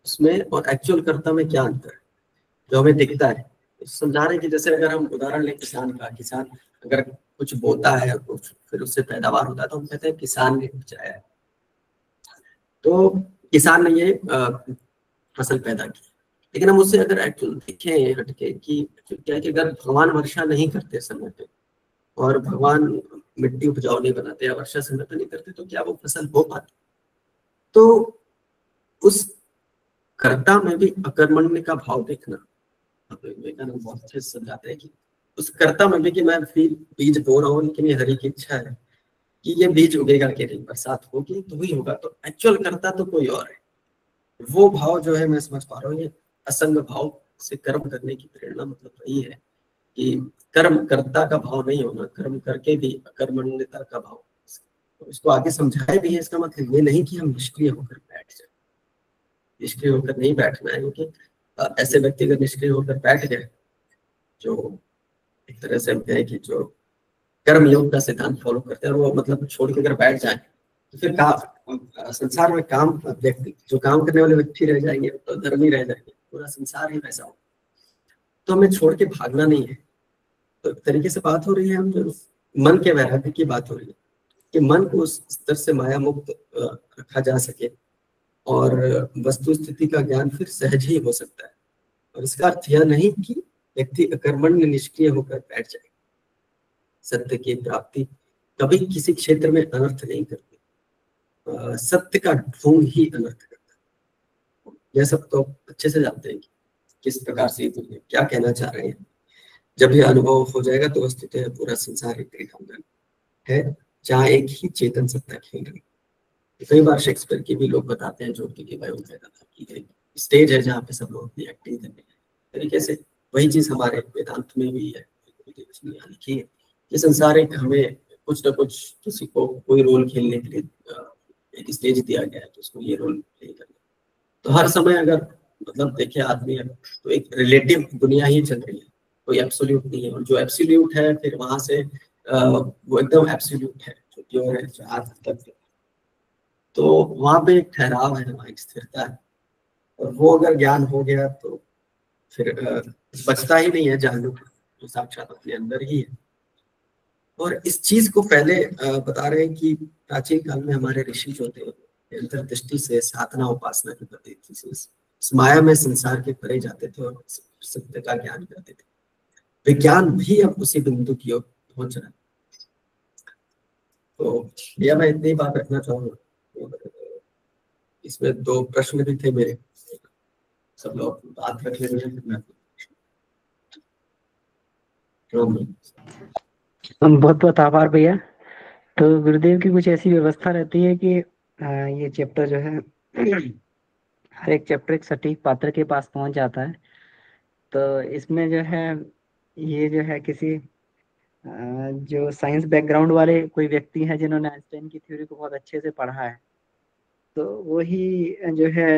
उसमें और एक्चुअल कर्ता में क्या अंतर है जो हमें दिखता है। समझा रहे हैं कि जैसे अगर हम उदाहरण लें किसान का, किसान अगर कुछ बोता है और फिर उससे पैदावार होता है तो हम कहते हैं किसान ने उपजाया है, तो किसान ने ये फसल पैदा की। लेकिन हम उससे अगर एक्चुअल देखें हटके कि क्या है कि अगर भगवान वर्षा नहीं करते समय पे और भगवान मिट्टी उपजाऊ नहीं बनाते या वर्षा समय पे नहीं करते तो क्या वो फसल हो पाती? तो उस कर्ता में भी अकर्मण्य का भाव देखना, विवेकानंद बहुत अच्छे से समझाते हैं कि उस कर्ता में भी कि मैं बीज बो रहा हूँ, लेकिन ये हरि की इच्छा है कि ये बीज उगेगा कि नहीं, बरसात होगी तो ही होगा, तो एक्चुअल कर्ता तो कोई और है। वो भाव जो है मैं समझ पा रहा हूँ, ये असंग भाव से कर्म करने की प्रेरणा मतलब यही है कि कर्म कर्ता का भाव नहीं होना, कर्म करके भी अकर्मण्यता का भाव। तो इसको आगे समझाया भी है। इसका मतलब ये नहीं कि हम निष्क्रिय होकर बैठ जाए, निष्क्रिय होकर नहीं बैठना है, क्योंकि ऐसे व्यक्ति अगर निष्क्रिय होकर बैठ जाए जो एक तरह से हम कहें कि जो कर्म योग का सिद्धांत फॉलो करते हैं, वो मतलब छोड़ के अगर बैठ जाए तो फिर संसार में काम व्यक्ति जो काम करने वाले व्यक्ति रह जाएंगे तो धर्मी रह जाएंगे, पूरा संसार ही वैसा हो। तो हमें छोड़ के भागना नहीं है। तो एक तरीके से बात हो रही है, हम जो मन के वैराग्य की बात हो रही है कि मन को उस स्तर से माया मुक्त रखा जा सके और वस्तु स्थिति का ज्ञान फिर सहज ही हो सकता है। और इसका अर्थ यह नहीं कि व्यक्ति अकर्मण्य निष्क्रिय होकर बैठ जाए। सत्य की प्राप्ति कभी किसी क्षेत्र में अनर्थ नहीं करती, सत्य का ढोंग ही अनर्थ करता है। यह सब तो अच्छे से जानते हैं कि किस प्रकार से क्या कहना चाह रहे हैं। जब यह अनुभव हो जाएगा तो वस्तुतः पूरा संसार एक क्रीडांगन है जहाँ एक ही चेतन सत्ता खेल रही है। कई बार शेक्सपियर की भी लोग बताते हैं जो कि भाई स्टेज है जहाँ पे सब लोग अपनी एक्टिंग करने तरीके से, वही चीज हमारे वेदांत में भी है लिखी है कि संसार एक हमें कुछ न कुछ किसी को कोई रोल खेलने के लिए एक स्टेज दिया गया है, तो उसको ये रोल प्ले करना। तो हर समय अगर मतलब देखे आदमी तो एक रिलेटिव दुनिया ही चल रही है, कोई एब्सोल्यूट नहीं है। और जो एब्सोल्यूट है फिर वहां से वो एकदम एब्सोल्यूट है, जो प्योर है, जो आज तक, तो वहां पे एक ठहराव है, वहां एक स्थिरता है। और वो अगर ज्ञान हो गया तो फिर बचता ही नहीं है जागरूक, जो साक्षात अपने अंदर ही है। और इस चीज को पहले बता रहे हैं कि प्राचीन काल में हमारे ऋषि जो थे अंतर्दृष्टि से साधना उपासना की पद्धति से इस माया में संसार के परे जाते थे और सत्य का ज्ञान करते थे। विज्ञान भी अब उसी बिंदु की ओर पहुंच रहा है। तो यह मैं इतनी बात रखना चाहूंगा इसमें 2 प्रश्न भी थे मेरे, सब लोग बात रख लेंगे फिर मैं
हम बहुत बहुत आभार भैया। तो गुरुदेव की कुछ ऐसी व्यवस्था रहती है कि ये चैप्टर जो है हर एक चैप्टर एक सटीक पात्र के पास पहुंच जाता है। तो इसमें जो है ये जो है किसी जो साइंस बैकग्राउंड वाले कोई व्यक्ति है जिन्होंने आइंस्टाइन की थ्योरी को बहुत अच्छे से पढ़ा है, तो वही जो है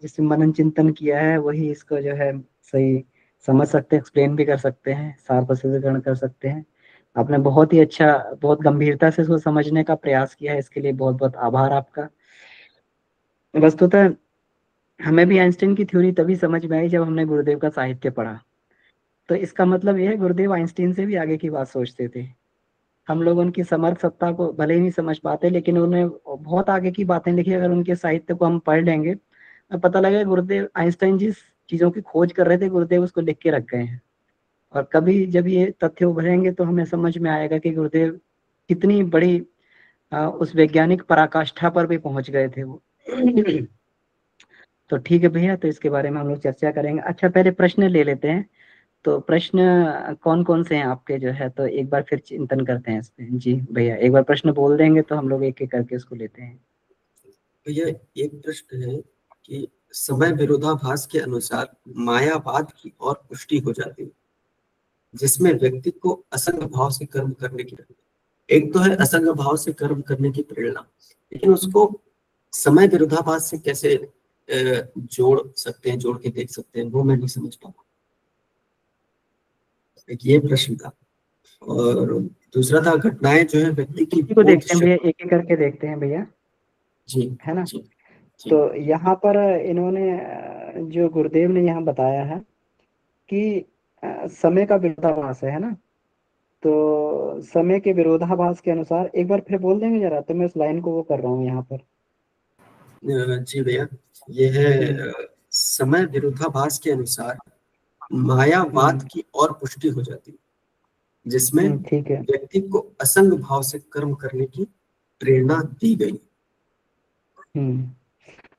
जिसने मनन चिंतन किया है वही इसको जो है सही समझ सकते हैं, एक्सप्लेन भी कर सकते हैं, सार ग्रहण कर सकते हैं। आपने बहुत ही अच्छा, बहुत गंभीरता से इसको समझने का प्रयास किया है, इसके लिए बहुत बहुत आभार आपका। वस्तुतः हमें भी आइंस्टाइन की थ्योरी तभी समझ में आई जब हमने गुरुदेव का साहित्य पढ़ा। तो इसका मतलब यह है गुरुदेव आइंस्टीन से भी आगे की बात सोचते थे। हम लोग उनकी समर्थ सत्ता को भले ही नहीं समझ पाते, लेकिन उन्होंने बहुत आगे की बातें लिखी। अगर उनके साहित्य को हम पढ़ लेंगे तो पता लगेगा गुरुदेव आइंस्टाइन जिस चीजों की खोज कर रहे थे गुरुदेव उसको लिख के रख गए हैं। और कभी जब ये तथ्य उभरेंगे तो हमें समझ में आएगा कि गुरुदेव कितनी बड़ी उस वैज्ञानिक पराकाष्ठा पर भी पहुंच गए थे वो। तो ठीक है भैया, तो इसके बारे में हम लोग चर्चा करेंगे। अच्छा, पहले प्रश्न ले लेते हैं। तो प्रश्न कौन कौन से हैं आपके जो है, तो एक बार फिर चिंतन करते हैं इस पे। जी भैया, एक बार प्रश्न बोल देंगे तो हम लोग एक एक करके उसको लेते हैं।
तो ये एक प्रश्न है कि समय विरोधाभास के अनुसार मायावाद की और पुष्टि हो जाती है, जिसमें व्यक्ति को असंग भाव से कर्म करने की, एक तो है असंग भाव से कर्म करने की प्रेरणा, लेकिन उसको समय विरोधाभास से कैसे जोड़ सकते हैं, जोड़ के देख सकते हैं, वो मैं नहीं समझ पाऊँ। एक ये प्रश्न था। और दूसरा था घटनाएं जो है व्यक्ति की
को देखते हैं भैया, एक एक करके देखते हैं भैया,
जी
है ना।
जी, जी।
तो यहाँ पर इन्होंने जो गुरुदेव ने यहाँ बताया है कि समय का विरोधाभास है ना। तो समय के विरोधाभास के अनुसार एक बार फिर बोल देंगे जरा, तो मैं उस लाइन को वो कर रहा हूँ यहाँ पर।
जी भैया, ये है समय विरोधाभास के अनुसार मायावाद की और पुष्टि हो जाती है, जिसमें
ठीक है।
व्यक्ति को असंग भाव से कर्म करने की प्रेरणा दी गई।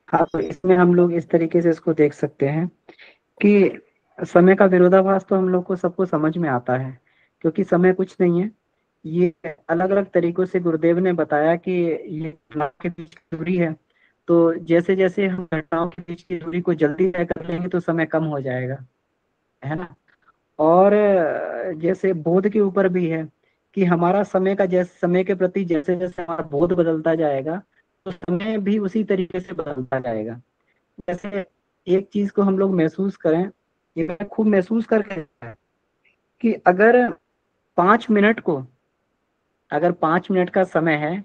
हाँ, तो इसमें हम लोग इस तरीके से इसको देख सकते हैं कि समय का विरोधाभास तो हम लोग को सबको समझ में आता है, क्योंकि समय कुछ नहीं है। ये अलग अलग तरीकों से गुरुदेव ने बताया कि ये घटनाओं के बीच की दूरी है। तो जैसे जैसे हम घटनाओं के बीच की दूरी को जल्दी तय कर लेंगे तो समय कम हो जाएगा, है ना। और जैसे बोध के ऊपर भी है कि हमारा समय का जैसे समय के प्रति जैसे जैसे हमारा बोध बदलता जाएगा तो समय भी उसी तरीके से बदलता जाएगा। जैसे एक चीज को हम लोग महसूस करें, ये खूब महसूस करके कि अगर 5 मिनट को, अगर 5 मिनट का समय है,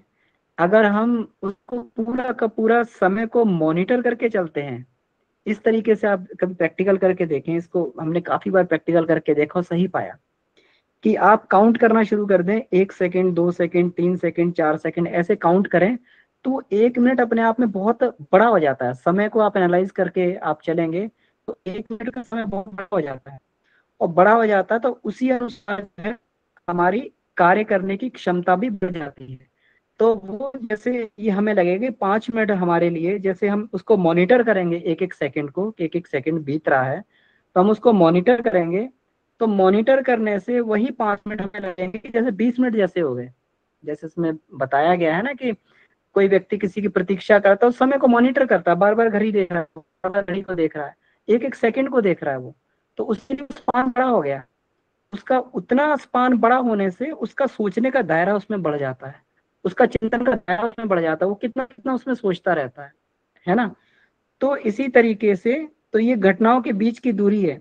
अगर हम उसको पूरा का पूरा समय को मॉनिटर करके चलते हैं, इस तरीके से आप कभी प्रैक्टिकल करके देखें। इसको हमने काफी बार प्रैक्टिकल करके देखा और सही पाया कि आप काउंट करना शुरू कर दें, 1 सेकेंड, 2 सेकेंड, 3 सेकेंड, 4 सेकेंड, ऐसे काउंट करें तो 1 मिनट अपने आप में बहुत बड़ा हो जाता है। समय को आप एनालाइज करके आप चलेंगे तो 1 मिनट का समय बहुत बड़ा हो जाता है। और बड़ा हो जाता है तो उसी अनुसार जो है हमारी कार्य करने की क्षमता भी बढ़ जाती है। तो वो जैसे ये हमें लगेगा 5 मिनट हमारे लिए, जैसे हम उसको मॉनिटर करेंगे एक एक सेकंड को, एक एक सेकंड बीत रहा है तो हम उसको मॉनिटर करेंगे। तो मॉनिटर करने से वही 5 मिनट हमें लगेंगे कि जैसे 20 मिनट जैसे हो गए। जैसे इसमें बताया गया है ना कि कोई व्यक्ति किसी की प्रतीक्षा करता है, उस समय को मॉनिटर करता है, बार बार घड़ी देख रहा है, बार बार घड़ी को देख रहा है, एक एक सेकंड को देख रहा है वो, तो उसके लिए स्पान बड़ा हो गया। उसका उतना स्पान बड़ा होने से उसका सोचने का दायरा उसमें बढ़ जाता है, उसका चिंतन का दायरा उसमें बढ़ जाता है, वो कितना कितना उसमें सोचता रहता है ना। तो इसी तरीके से तो ये घटनाओं के बीच की दूरी है।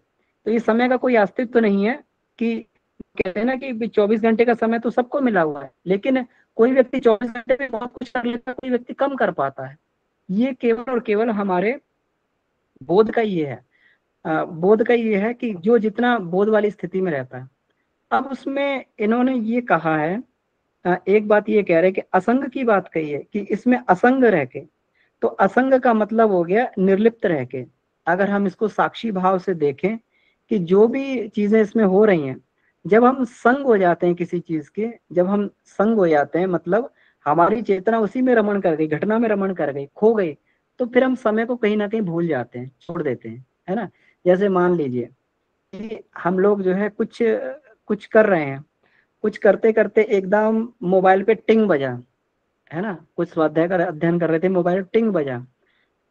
तो ये समय का कोई अस्तित्व तो नहीं है कि कहते हैं ना कि 24 घंटे का समय तो सबको मिला हुआ है, लेकिन कोई व्यक्ति 24 घंटे में बहुत कुछ कर लेता है, कोई व्यक्ति कम कर पाता है। ये केवल और केवल हमारे बोध का ये है, बोध का ये है कि जो जितना बोध वाली स्थिति में रहता है। अब उसमें इन्होंने ये कहा है, एक बात ये कह रहे हैं कि असंग की बात कही है कि इसमें असंग रह के, तो असंग का मतलब हो गया निर्लिप्त रह के। अगर हम इसको साक्षी भाव से देखें कि जो भी चीजें इसमें हो रही हैं, जब हम संग हो जाते हैं किसी चीज के, जब हम संग हो जाते हैं मतलब हमारी चेतना उसी में रमण कर गई, घटना में रमण कर गई, खो गई, तो फिर हम समय को कहीं ना कहीं भूल जाते हैं, छोड़ देते हैं, है ना। जैसे मान लीजिए कि हम लोग जो है कुछ कुछ कर रहे हैं, कुछ करते करते एकदम मोबाइल पे टिंग बजा, है ना, कुछ स्वाध्याय का अध्ययन कर रहे थे, मोबाइल टिंग बजा,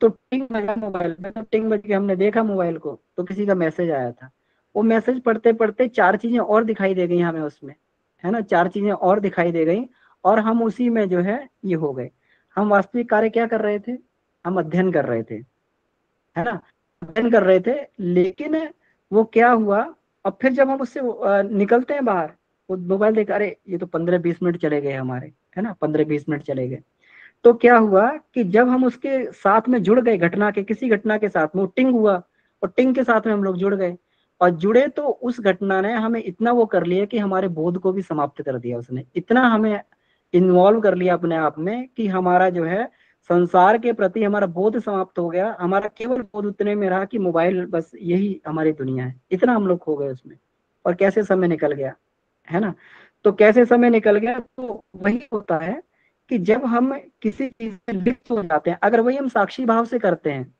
तो टिंग बजा मोबाइल पे, तो टिंग बज के हमने देखा मोबाइल को, तो किसी का मैसेज आया था। वो मैसेज पढ़ते पढ़ते चार चीजें और दिखाई दे गई हमें उसमें, है ना, चार चीजें और दिखाई दे गई, और हम उसी में जो है ये हो गए। हम वास्तविक कार्य क्या कर रहे थे, हम अध्ययन कर रहे थे, है ना, अध्ययन कर रहे थे, लेकिन वो क्या हुआ, अब फिर जब हम उससे निकलते हैं बाहर, वो मोबाइल देख, अरे ये तो 15-20 मिनट चले गए हमारे, है ना, 15-20 मिनट चले गए। तो क्या हुआ कि जब हम उसके साथ में जुड़ गए, घटना के, किसी घटना के साथ में वो टिंग हुआ, और टिंग के साथ में हम लोग जुड़ गए, और जुड़े तो उस घटना ने हमें इतना वो कर लिया कि हमारे बोध को भी समाप्त कर दिया, उसने इतना हमें इन्वॉल्व कर लिया अपने आप में कि हमारा जो है संसार के प्रति हमारा बोध समाप्त हो गया, हमारा केवल बोध उतने में रहा कि मोबाइल बस यही हमारी दुनिया है, इतना हम लोग खो गए उसमें। और कैसे समय निकल गया, है ना। तो कैसे समय निकल गया, तो वही होता है कि जब हम किसी चीज में लिप्त हो जाते हैं, अगर वही हम साक्षी भाव से करते हैं,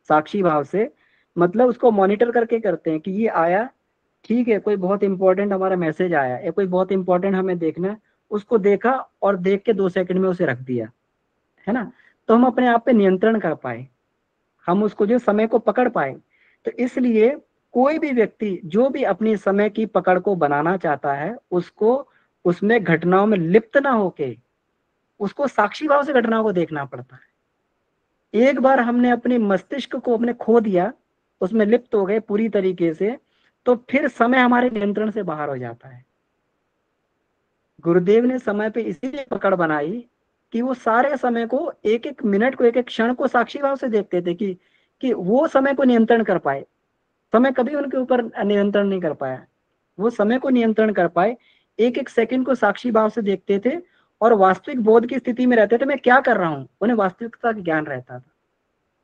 साक्षी भाव से मतलब उसको मॉनिटर करके करते हैं कि ये आया, ठीक है, कोई बहुत इंपॉर्टेंट हमारा मैसेज आया या कोई बहुत इंपॉर्टेंट हमें देखना है, उसको देखा और देख के 2 सेकंड में उसे रख दिया, है ना, तो हम अपने आप पे नियंत्रण कर पाए, हम उसको जो समय को पकड़ पाए। तो इसलिए कोई भी व्यक्ति जो भी अपनी समय की पकड़ को बनाना चाहता है, उसको उसमें घटनाओं में लिप्त ना होके उसको साक्षी भाव से घटनाओं को देखना पड़ता है। एक बार हमने अपने मस्तिष्क को अपने खो दिया, उसमें लिप्त हो गए पूरी तरीके से, तो फिर समय हमारे नियंत्रण से बाहर हो जाता है। गुरुदेव ने समय पे इसीलिए पकड़ बनाई कि वो सारे समय को, एक एक मिनट को, एक एक क्षण को साक्षी भाव से देखते थे कि वो समय को नियंत्रण कर पाए। समय कभी उनके ऊपर नियंत्रण नहीं कर पाया, वो समय को नियंत्रण कर पाए, एक एक सेकंड को साक्षी भाव से देखते थे, और वास्तविक बोध की स्थिति में रहते थे, मैं क्या कर रहा हूँ, उन्हें वास्तविकता का ज्ञान रहता था।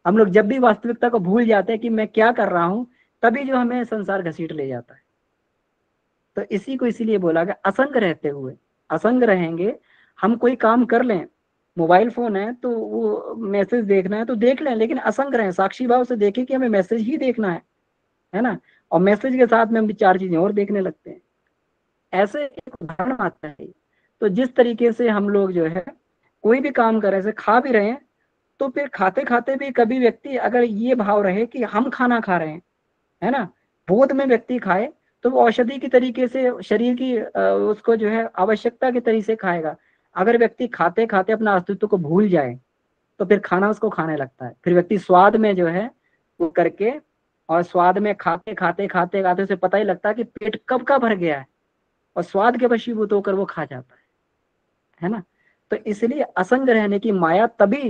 हम लोग जब भी वास्तविकता को भूल जाते हैं कि मैं क्या कर रहा हूँ, तभी जो हमें संसार घसीट ले जाता है। तो इसी को इसीलिए बोला गया असंग रहते हुए, असंग रहेंगे, हम कोई काम कर लें, मोबाइल फोन है तो वो मैसेज देखना है तो देख लें, लेकिन असंग रहें, साक्षी भाव से देखें कि हमें मैसेज ही देखना है ना, और मैसेज के साथ में हम चार चीजें और देखने लगते हैं। ऐसे एक उदाहरण आता है। तो जिस तरीके से हम लोग जो है कोई भी काम कर रहे हैं, खा भी रहे हैं, तो फिर खाते खाते भी कभी व्यक्ति अगर ये भाव रहे कि हम खाना खा रहे हैं, है ना, बोध में व्यक्ति खाए, तो वो औषधि की तरीके से शरीर की उसको जो है आवश्यकता के तरीके से खाएगा। अगर व्यक्ति खाते खाते अपना अस्तित्व को भूल जाए, तो फिर खाना उसको खाने लगता है, फिर व्यक्ति स्वाद में जो है वो करके, और स्वाद में खाते खाते खाते खाते उसे पता ही लगता है कि पेट कब का भर गया है, और स्वाद के वशीभूत होकर वो खा जाता है ना। तो इसलिए असंग रहने की माया तभी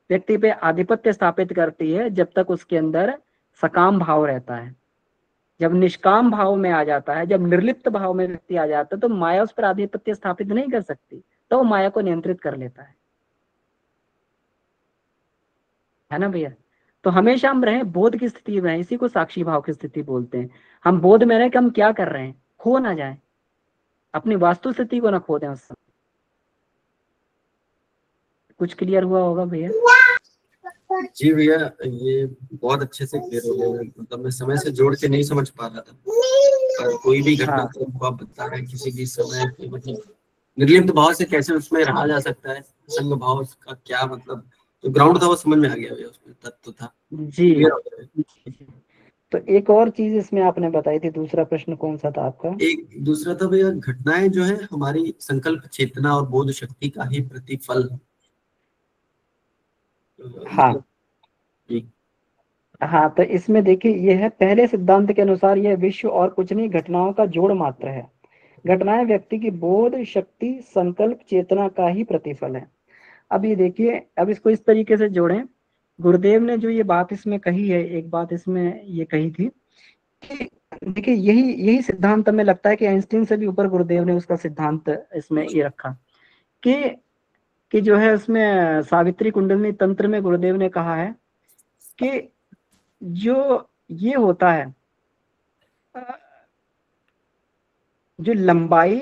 व्यक्ति पे आधिपत्य स्थापित करती है जब तक उसके अंदर सकाम भाव रहता है। जब निष्काम भाव में आ जाता है, जब निर्लिप्त भाव में व्यक्ति आ जाता है, तो माया उस पर आधिपत्य स्थापित नहीं कर सकती, तो वो माया को नियंत्रित कर लेता है ना भैया। तो हमेशा हम रहे बोध की स्थिति में रहें, इसी को साक्षी भाव की स्थिति बोलते हैं। हम बोध में रहे कि हम क्या कर रहे हैं, खो ना जाए, अपनी वास्तु स्थिति को ना खो दें उस समय। कुछ क्लियर हुआ होगा भैया?
जी भैया, ये बहुत अच्छे से क्लियर हो गया। मतलब मैं समय से जोड़ के नहीं समझ पा रहा था, पर कोई भी घटना को आप बता रहे हैं, किसी भी समय मतलब निर्लिप्त भाव से कैसे उसमें रहा जा सकता है, संग भाव का क्या मतलब, जो ग्राउंड था वो समझ में आ गया भैया, उसमें तत्व था
जी।
क्लियर हो गया।
तो एक और चीज इसमें आपने बताई थी, दूसरा प्रश्न कौन सा था आपका?
एक दूसरा था भैया, घटनाएं जो है हमारी संकल्प चेतना और बोध शक्ति का ही प्रतिफल।
हाँ
जी।
हाँ, तो इसमें देखिए ये है, पहले सिद्धांत के अनुसार यह विश्व और कुछ नहीं, घटनाओं का जोड़ मात्र है। घटनाएं व्यक्ति की बोध शक्ति संकल्प चेतना का ही प्रतिफल है। अब ये देखिए, अब इसको इस तरीके से जोड़ें, गुरुदेव ने जो ये बात इसमें कही है, एक बात इसमें ये कही थी कि देखिए यही यही सिद्धांत हमें लगता है कि आइंस्टीन से भी ऊपर गुरुदेव ने उसका सिद्धांत इसमें ये रखा कि जो है उसमें सावित्री कुंडलिनी तंत्र में गुरुदेव ने कहा है कि जो ये होता है, जो लंबाई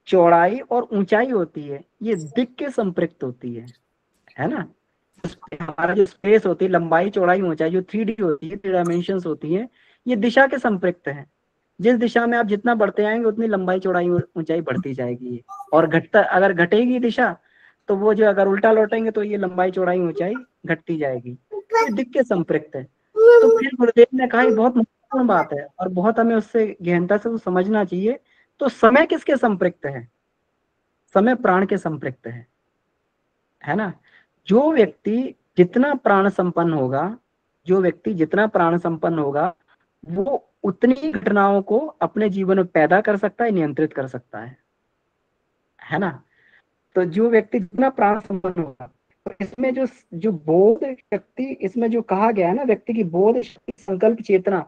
चौड़ाई और ऊंचाई होती है ये दिक् के संपृक्त होती है ना। हमारा जो स्पेस होती है, लंबाई चौड़ाई ऊंचाई जो 3D होती है, 3 डायमेंशंस होती है, ये दिशा के संपृक्त है। जिस दिशा में आप जितना बढ़ते आएंगे उतनी लंबाई चौड़ाई ऊंचाई बढ़ती जाएगी। और घटता अगर घटेगी दिशा तो वो जो अगर उल्टा लौटेंगे तो ये लंबाई चौड़ाई ऊंचाई घटती जाएगी। ये दिक् के संपृक्त है। तो फिर गुरुदेव ने कहा बहुत महत्वपूर्ण बात है और बहुत हमें उससे गहनता से समझना चाहिए। तो समय किसके संपृक्त है? समय प्राण के संपृक्त है ना। जो व्यक्ति जितना प्राण संपन्न होगा, जो व्यक्ति जितना प्राण संपन्न होगा, वो उतनी घटनाओं को अपने जीवन में पैदा कर सकता है, नियंत्रित कर सकता है ना। तो जो व्यक्ति जितना प्राण संपन्न होगा, तो इसमें जो जो बोध शक्ति, इसमें जो कहा गया है ना, व्यक्ति की बोध शक्ति, संकल्प, चेतना,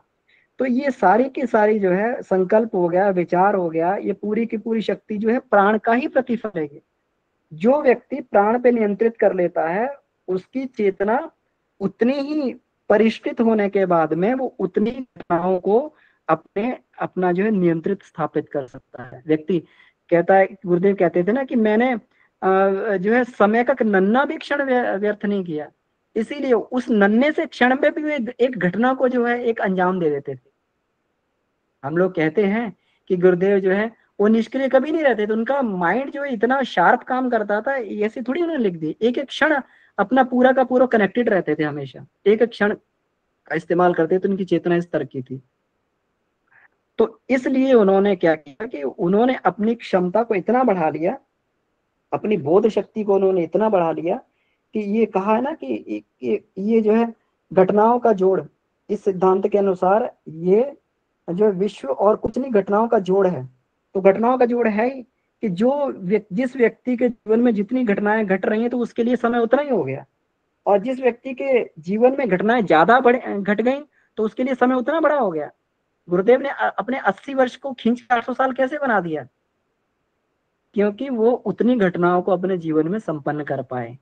तो ये सारी की सारी जो है संकल्प हो गया, विचार हो गया, ये पूरी की पूरी शक्ति जो है प्राण का ही प्रतिफल है। जो व्यक्ति प्राण पे नियंत्रित कर लेता है, उसकी चेतना उतनी ही परिष्कृत होने के बाद में वो उतनी घटनाओं को अपना जो है नियंत्रित स्थापित कर सकता है। व्यक्ति कहता है, गुरुदेव कहते थे ना कि मैंने जो है समय का नन्ना भी क्षण व्यर्थ नहीं किया, इसीलिए उस नन्हे से क्षण में भी वे एक घटना को जो है एक अंजाम दे देते थे। हम लोग कहते हैं कि गुरुदेव जो है वो निष्क्रिय कभी नहीं रहते थे, उनका माइंड जो है इतना शार्प काम करता था, ऐसे थोड़ी उन्होंने लिख दी। एक एक क्षण अपना पूरा का पूरा कनेक्टेड रहते थे, हमेशा एक एक क्षण का इस्तेमाल करते थे। उनकी चेतना इस तरह की थी। तो इसलिए उन्होंने क्या किया कि उन्होंने अपनी क्षमता को इतना बढ़ा लिया, अपनी बोध शक्ति को उन्होंने इतना बढ़ा लिया कि ये कहा है ना कि ये जो है घटनाओं का जोड़, इस सिद्धांत के अनुसार ये जो विश्व और कुछ नहीं, घटनाओं का जोड़ है। तो घटनाओं का जोड़ है ही कि जिस व्यक्ति के जीवन में जितनी घटनाएं घट रही हैं तो उसके लिए समय उतना ही हो गया, और जिस व्यक्ति के जीवन में घटनाएं ज्यादा घट गई तो उसके लिए समय उतना बड़ा हो गया। गुरुदेव ने अपने 80 वर्ष को खींच 800 साल कैसे बना दिया? क्योंकि वो उतनी घटनाओं को अपने जीवन में संपन्न कर पाए।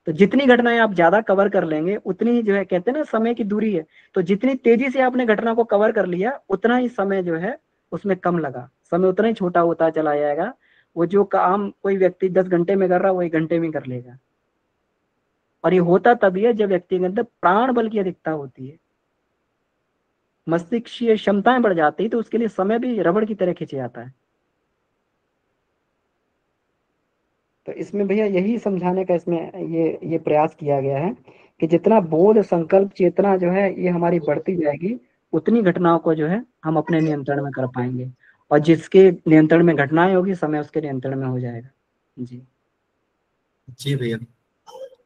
तो जितनी घटनाएं आप ज्यादा कवर कर लेंगे उतनी जो है, कहते हैं ना समय की दूरी है, तो जितनी तेजी से आपने घटना को कवर कर लिया उतना ही समय जो है उसमें कम लगा, समय उतना ही छोटा होता चला जाएगा। वो जो काम कोई व्यक्ति 10 घंटे में कर रहा है वो 1 घंटे में कर लेगा। और ये होता तभी है जब व्यक्ति के अंदर प्राण बल की अधिकता होती है, मस्तिष्कीय क्षमताएं बढ़ जाती है, तो उसके लिए समय भी रबड़ की तरह खींचे जाता है। तो इसमें भैया यही समझाने का इसमें ये प्रयास किया गया है कि जितना बोध, संकल्प, चेतना जो है ये हमारी बढ़ती जाएगी, उतनी घटनाओं को जो है हम अपने नियंत्रण में कर पाएंगे। और जिसके नियंत्रण में घटनाएं होगी, समय उसके नियंत्रण में हो जाएगा। जी
जी भैया,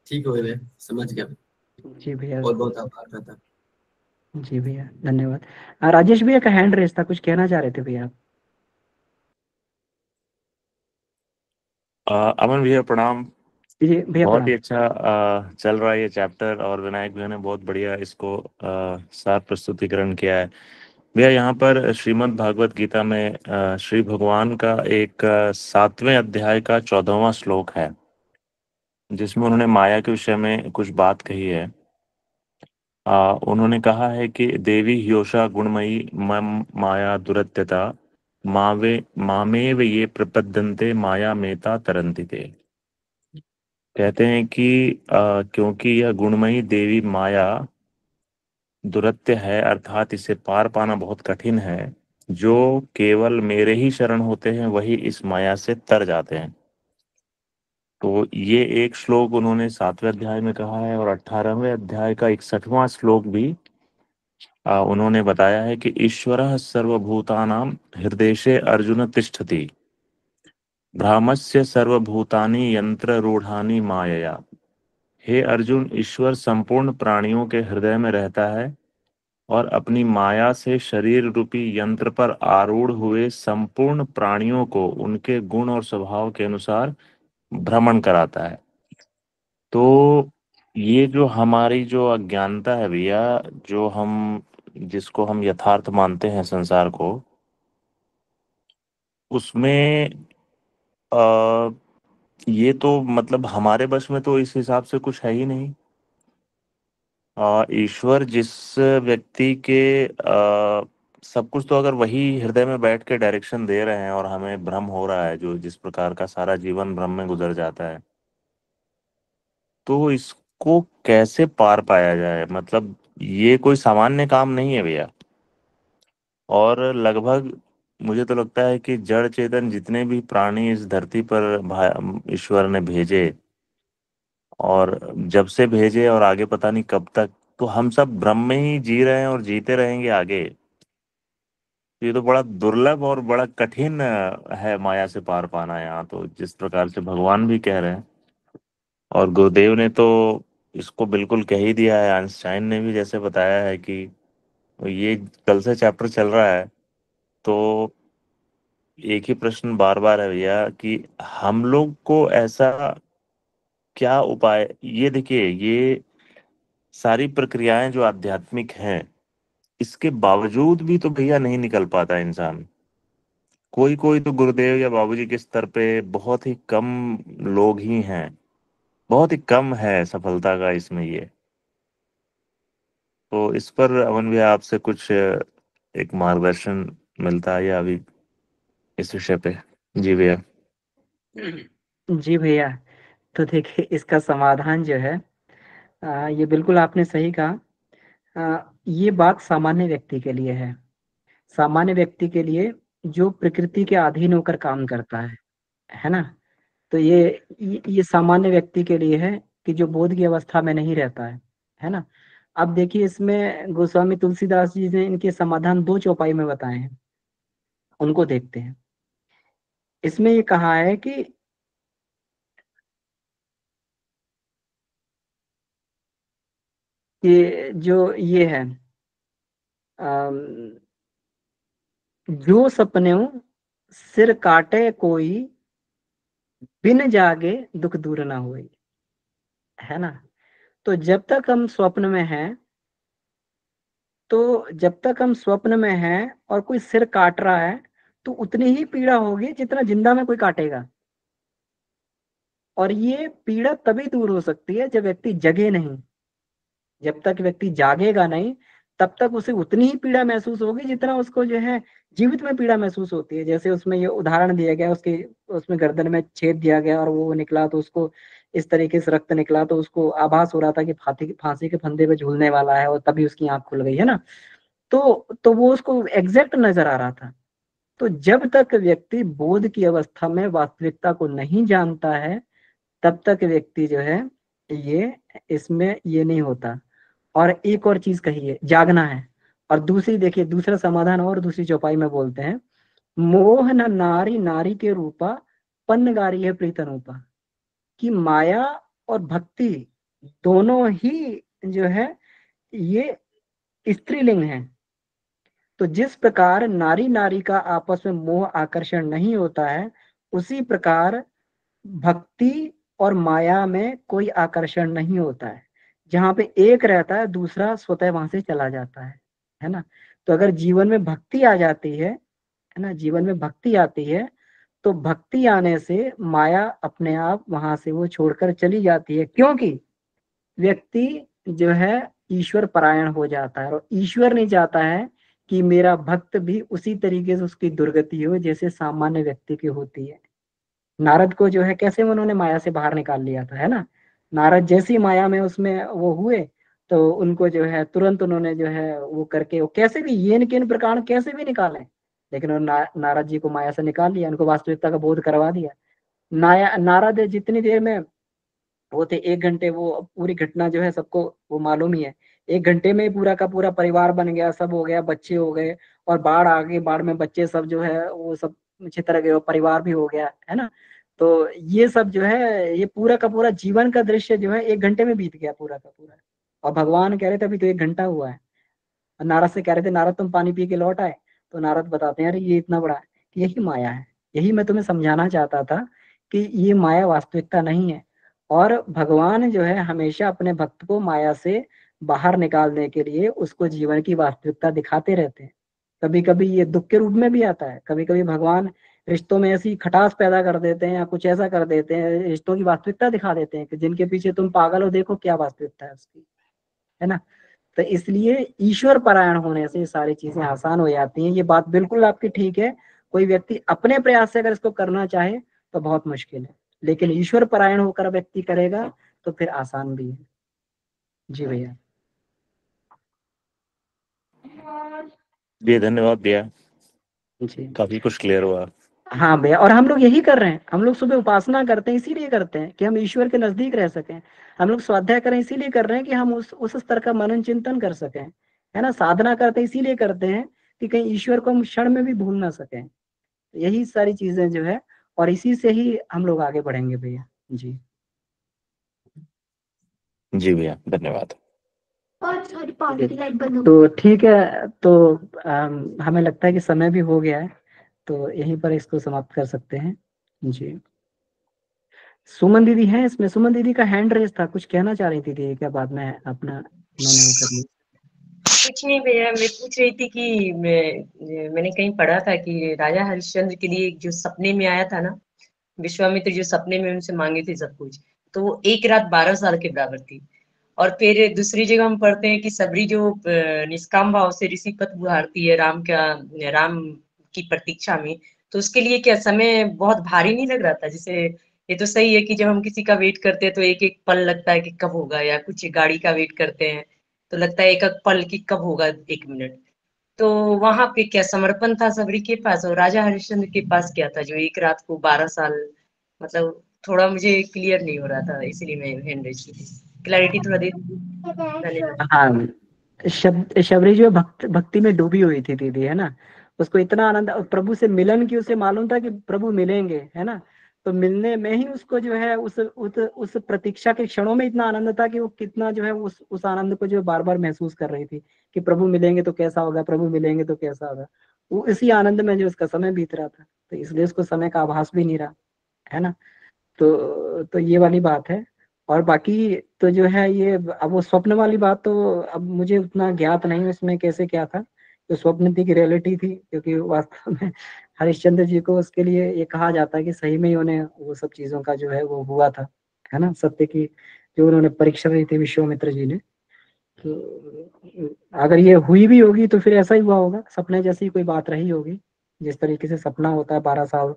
ठीक हो गया, समझ गया।
जी भैया,
बहुत बहुत आभार रहता।
जी भैया, धन्यवाद। राजेश भैया का हैंड रेस था, कुछ कहना चाह रहे थे भैया आप?
अमन भैया प्रणाम।
जी भैया
बहुत
प्रणाम।
ही अच्छा चल रहा है ये चैप्टर, और विनायक भैया ने बहुत बढ़िया इसको सार प्रस्तुतिकरण किया है। भैया यहाँ पर श्रीमद् भागवत गीता में श्री भगवान का एक 7वें अध्याय का 14वां श्लोक है, जिसमें उन्होंने माया के विषय में कुछ बात कही है। उन्होंने कहा है कि देवी ह्योषा गुणमयी मम माया दुरत्यता मामेव ये प्रपद्यन्ते माया मेता तरन्ति ते। कहते हैं कि क्योंकि यह गुणमयी देवी माया दुरत्य है, अर्थात इसे पार पाना बहुत कठिन है। जो केवल मेरे ही शरण होते हैं वही इस माया से तर जाते हैं। तो ये एक श्लोक उन्होंने 7वें अध्याय में कहा है, और 18वें अध्याय का 61वां श्लोक भी उन्होंने बताया है कि ईश्वरः सर्वभूतानां हृदयेशे अर्जुन तिष्ठति भ्रामस्य सर्वभूतानि यंत्ररूढ़ानि मायया। हे अर्जुन, ईश्वर संपूर्ण प्राणियों के हृदय में रहता है और अपनी माया से शरीर रूपी यंत्र पर आरूढ़ हुए संपूर्ण प्राणियों को उनके गुण और स्वभाव के अनुसार भ्रमण कराता है। तो ये जो हमारी जो अज्ञानता है भैया, जिसको हम यथार्थ मानते हैं संसार को, उसमें ये तो मतलब हमारे बस में तो इस हिसाब से कुछ है ही नहीं। ईश्वर जिस व्यक्ति के सब कुछ तो अगर वही हृदय में बैठ के डायरेक्शन दे रहे हैं और हमें भ्रम हो रहा है, जो जिस प्रकार का सारा जीवन भ्रम में गुजर जाता है, तो इसको कैसे पार पाया जाए? मतलब ये कोई सामान्य काम नहीं है भैया। और लगभग मुझे तो लगता है कि जड़ चेतन जितने भी प्राणी इस धरती पर ईश्वर ने भेजे, और जब से भेजे और आगे पता नहीं कब तक, तो हम सब भ्रम में ही जी रहे हैं और जीते रहेंगे आगे। तो ये तो बड़ा दुर्लभ और बड़ा कठिन है माया से पार पाना। यहाँ तो जिस प्रकार से भगवान भी कह रहे हैं, और गुरुदेव ने तो इसको बिल्कुल कह ही दिया है। आइंस्टाइन ने भी जैसे बताया है कि ये कल से चैप्टर चल रहा है, तो एक ही प्रश्न बार बार है भैया कि हम लोग को ऐसा क्या उपाय, ये देखिए, ये सारी प्रक्रियाएं जो आध्यात्मिक हैं, इसके बावजूद भी तो भैया नहीं निकल पाता इंसान। कोई कोई तो गुरुदेव या बाबूजी के स्तर पे बहुत ही कम लोग ही हैं, बहुत ही कम है सफलता का इसमें ये। तो इस पर अमन भैया आपसे कुछ एक मार्गदर्शन मिलता है या अभी इस विषय पे? जी भैया।
जी भैया, तो देखिए इसका समाधान जो है, ये बिल्कुल आपने सही कहा। ये बात सामान्य व्यक्ति के लिए है। सामान्य व्यक्ति के लिए जो प्रकृति के अधीन होकर काम करता है ना। तो ये सामान्य व्यक्ति के लिए है कि जो बोध की अवस्था में नहीं रहता है ना। अब देखिए इसमें गोस्वामी तुलसीदास जी ने इनके समाधान 2 चौपाई में बताए हैं, उनको देखते हैं। इसमें ये कहा है कि जो ये है, अम, जो सपने सिर काटे कोई, बिन जागे दुख दूर ना होई, है ना। तो जब तक हम स्वप्न में हैं, तो जब तक हम स्वप्न में हैं और कोई सिर काट रहा है, तो उतनी ही पीड़ा होगी जितना जिंदा में कोई काटेगा। और ये पीड़ा तभी दूर हो सकती है जब व्यक्ति जगे नहीं। जब तक व्यक्ति जागेगा नहीं, तब तक उसे उतनी ही पीड़ा महसूस होगी जितना उसको जो है जीवित में पीड़ा महसूस होती है। जैसे उसमें ये उदाहरण दिया गया, उसके उसमें गर्दन में छेद दिया गया और वो निकला, तो उसको इस तरीके से रक्त निकला, तो उसको आभास हो रहा था कि फांसी के फंदे पे झूलने वाला है, और तभी उसकी आंख खुल गई, है ना। तो वो उसको एग्जैक्ट नजर आ रहा था। तो जब तक व्यक्ति बोध की अवस्था में वास्तविकता को नहीं जानता है, तब तक व्यक्ति जो है ये इसमें ये नहीं होता। और एक और चीज कही है, जागना है। और दूसरी देखिए, दूसरा समाधान और दूसरी चौपाई में बोलते हैं, मोह न नारी नारी के रूपा, पन्नगारी है प्रीतनूपा। कि माया और भक्ति दोनों ही जो है ये स्त्रीलिंग है। तो जिस प्रकार नारी नारी का आपस में मोह आकर्षण नहीं होता है, उसी प्रकार भक्ति और माया में कोई आकर्षण नहीं होता है। जहां पे एक रहता है, दूसरा स्वतः वहां से चला जाता है ना। तो अगर जीवन में भक्ति आ जाती है ना, जीवन में भक्ति आती है, तो भक्ति आने से माया अपने आप वहां से वो छोड़कर चली जाती है, क्योंकि व्यक्ति जो है ईश्वर परायण हो जाता है। और ईश्वर नहीं चाहता है कि मेरा भक्त भी उसी तरीके से उसकी दुर्गति हो जैसे सामान्य व्यक्ति की होती है। नारद को जो है कैसे उन्होंने माया से बाहर निकाल लिया था, है ना। नारद जैसी माया में उसमें वो हुए, तो उनको जो है तुरंत उन्होंने जो है वो करके, वो कैसे भी येन केन प्रकार कैसे भी निकाले, लेकिन नारद जी को माया से निकाल लिया, उनको वास्तविकता का बोध करवा दिया। नारद जितनी देर में वो थे, 1 घंटे, वो पूरी घटना जो है सबको वो मालूम ही है। 1 घंटे में पूरा का पूरा परिवार बन गया, सब हो गया, बच्चे हो गए, और बाढ़ आ गई, बाढ़ में बच्चे सब जो है वो सब छितर गए, परिवार भी हो गया, है ना। तो ये सब जो है, ये पूरा का पूरा जीवन का दृश्य जो है 1 घंटे में बीत गया पूरा का पूरा। और भगवान कह रहे थे अभी तो 1 घंटा हुआ है। नारद से कह रहे थे, नारद तुम पानी पी के लौट आए। तो नारद बताते हैं, अरे ये इतना बड़ा है कि यही माया है। यही मैं तुम्हें समझाना चाहता था कि ये माया वास्तविकता नहीं है। और भगवान जो है हमेशा अपने भक्त को माया से बाहर निकालने के लिए उसको जीवन की वास्तविकता दिखाते रहते हैं। कभी कभी ये दुख के रूप में भी आता है, कभी कभी भगवान रिश्तों में ऐसी खटास पैदा कर देते हैं या कुछ ऐसा कर देते हैं, रिश्तों की वास्तविकता दिखा देते हैं कि जिनके पीछे तुम पागल हो, देखो क्या वास्तविकता है उसकी, है ना। तो इसलिए ईश्वर परायण होने से सारी चीजें आसान हो जाती हैं। ये बात बिल्कुल आपकी ठीक है। कोई व्यक्ति अपने प्रयास से अगर इसको करना चाहे तो बहुत मुश्किल है, लेकिन ईश्वर परायण होकर व्यक्ति करेगा तो फिर आसान भी है। जी भैया।
जी धन्यवाद भैया,
जी
काफी कुछ क्लियर हुआ।
हाँ भैया, और हम लोग यही कर रहे हैं। हम लोग सुबह उपासना करते हैं इसीलिए करते हैं कि हम ईश्वर के नजदीक रह सकें। हम लोग स्वाध्याय करें इसीलिए कर रहे हैं कि हम उस स्तर का मनन चिंतन कर सकें, है ना। साधना करते हैं इसीलिए करते हैं कि कहीं ईश्वर को हम क्षण में भी भूल ना सकें। यही सारी चीजें जो है, और इसी से ही हम लोग आगे बढ़ेंगे भैया। जी
जी भैया धन्यवाद।
तो ठीक है, तो हमें लगता है कि समय भी हो गया है, तो यहीं पर इसको समाप्त कर सकते हैं। जी सुमन दीदी हैं इसमें? सुमन दीदी का हैंड रेस था, कुछ कहना चाह रही थी दीदी क्या? बाद में अपना उन्होंने वो कर लिया।
कुछ नहीं भैया, मैं पूछ रही थी कि मैंने कहीं पढ़ा था कि राजा हरिश्चंद्र के लिए जो सपने में आया था ना, विश्वामित्र जो सपने में उनसे मांगे थे सब कुछ, तो वो एक रात 12 साल के बराबर थी। और फिर दूसरी जगह हम पढ़ते हैं कि सबरी जो निष्काम भाव से ऋषि पद गुहारती है राम की प्रतीक्षा में, तो उसके लिए क्या समय बहुत भारी नहीं लग रहा था? जैसे ये तो सही है कि जब हम किसी का वेट करते हैं तो एक एक पल लगता है कि कब होगा, या कुछ गाड़ी का वेट करते हैं तो लगता है एक एक पल की कब होगा, 1 मिनट। तो वहां पे क्या समर्पण था सबरी के पास, और राजा हरिश्चंद्र के पास क्या था जो एक रात को 12 साल, मतलब थोड़ा मुझे क्लियर नहीं हो रहा था, इसीलिए मैं हैंड रेज की थी। क्लैरिटी थोड़ा दे दीजिए, धन्यवाद।
हाँ, शबरी जो भक्ति में डूबी हुई थी दीदी, है ना। उसको इतना आनंद प्रभु से मिलन की, उसे मालूम था कि प्रभु मिलेंगे, है ना। तो मिलने में ही उसको जो है उस प्रतीक्षा के क्षणों में इतना आनंद था कि वो कितना जो है उस आनंद को जो बार बार महसूस कर रही थी कि प्रभु मिलेंगे तो कैसा होगा, प्रभु मिलेंगे तो कैसा होगा। वो इसी आनंद में जो उसका समय बीत रहा था, तो इसलिए उसको समय का आभास भी नहीं रहा, है ना। तो ये वाली बात है। और बाकी तो जो है ये, अब वो स्वप्न वाली बात तो अब मुझे उतना ज्ञात नहीं है इसमें कैसे क्या था। तो स्वप्न थी कि रियलिटी थी, क्योंकि वास्तव में हरिश्चंद्र जी को उसके लिए ये कहा जाता है कि सही में ही उन्हें वो सब चीजों का जो है वो हुआ था, है ना। सत्य की जो उन्होंने परीक्षा दी थी विश्वामित्र जी ने। तो अगर ये हुई भी होगी तो फिर ऐसा ही हुआ होगा, सपने जैसी कोई बात रही होगी। जिस तरीके से सपना होता है, 12 साल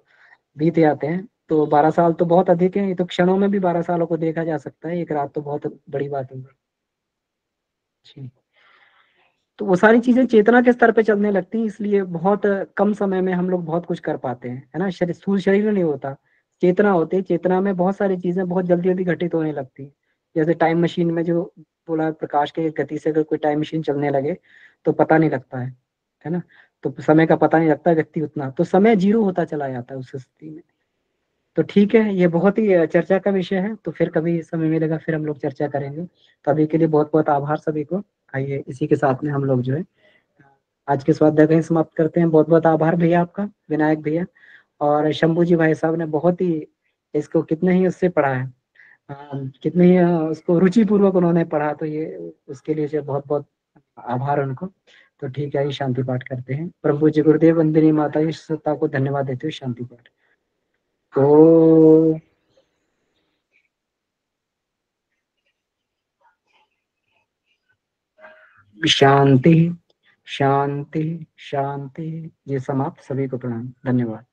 बीत जाते हैं, तो 12 साल तो बहुत अधिक है। ये तो क्षणों में भी 12 सालों को देखा जा सकता है, एक रात तो बहुत बड़ी बात है जी। तो वो सारी चीजें चेतना के स्तर पे चलने लगती हैं, इसलिए बहुत कम समय में हम लोग बहुत कुछ कर पाते हैं, है ना। शरीर, स्थूल शरीर नहीं होता, चेतना होती है। चेतना में बहुत सारी चीजें बहुत जल्दी जल्दी घटित होने लगती है। जैसे टाइम मशीन में जो बोला, प्रकाश के गति से अगर कोई टाइम मशीन चलने लगे तो पता नहीं लगता है ना। तो समय का पता नहीं लगता, व्यक्ति उतना तो समय जीरो होता चला जाता है उस स्थिति में। तो ठीक है, ये बहुत ही चर्चा का विषय है, तो फिर कभी समय मिलेगा फिर हम लोग चर्चा करेंगे। तो अभी के लिए बहुत बहुत आभार सभी को। आइए इसी के साथ में हम लोग जो है आज के स्वाध्याय को ही समाप्त करते हैं। बहुत बहुत आभार भैया आपका, विनायक भैया और शंभू जी भाई साहब ने बहुत ही इसको कितने ही उससे पढ़ा है, कितने ही उसको रुचि पूर्वक उन्होंने पढ़ा। तो ये उसके लिए जो बहुत बहुत आभार उनको। तो ठीक है, ये शांति पाठ करते हैं। परम पूज्य गुरुदेव वंदनीय माता जी सत्ता को धन्यवाद देते हुए शांति पाठ। ओ शांति शांति शांति। ये समाप्त। सभी को प्रणाम, धन्यवाद।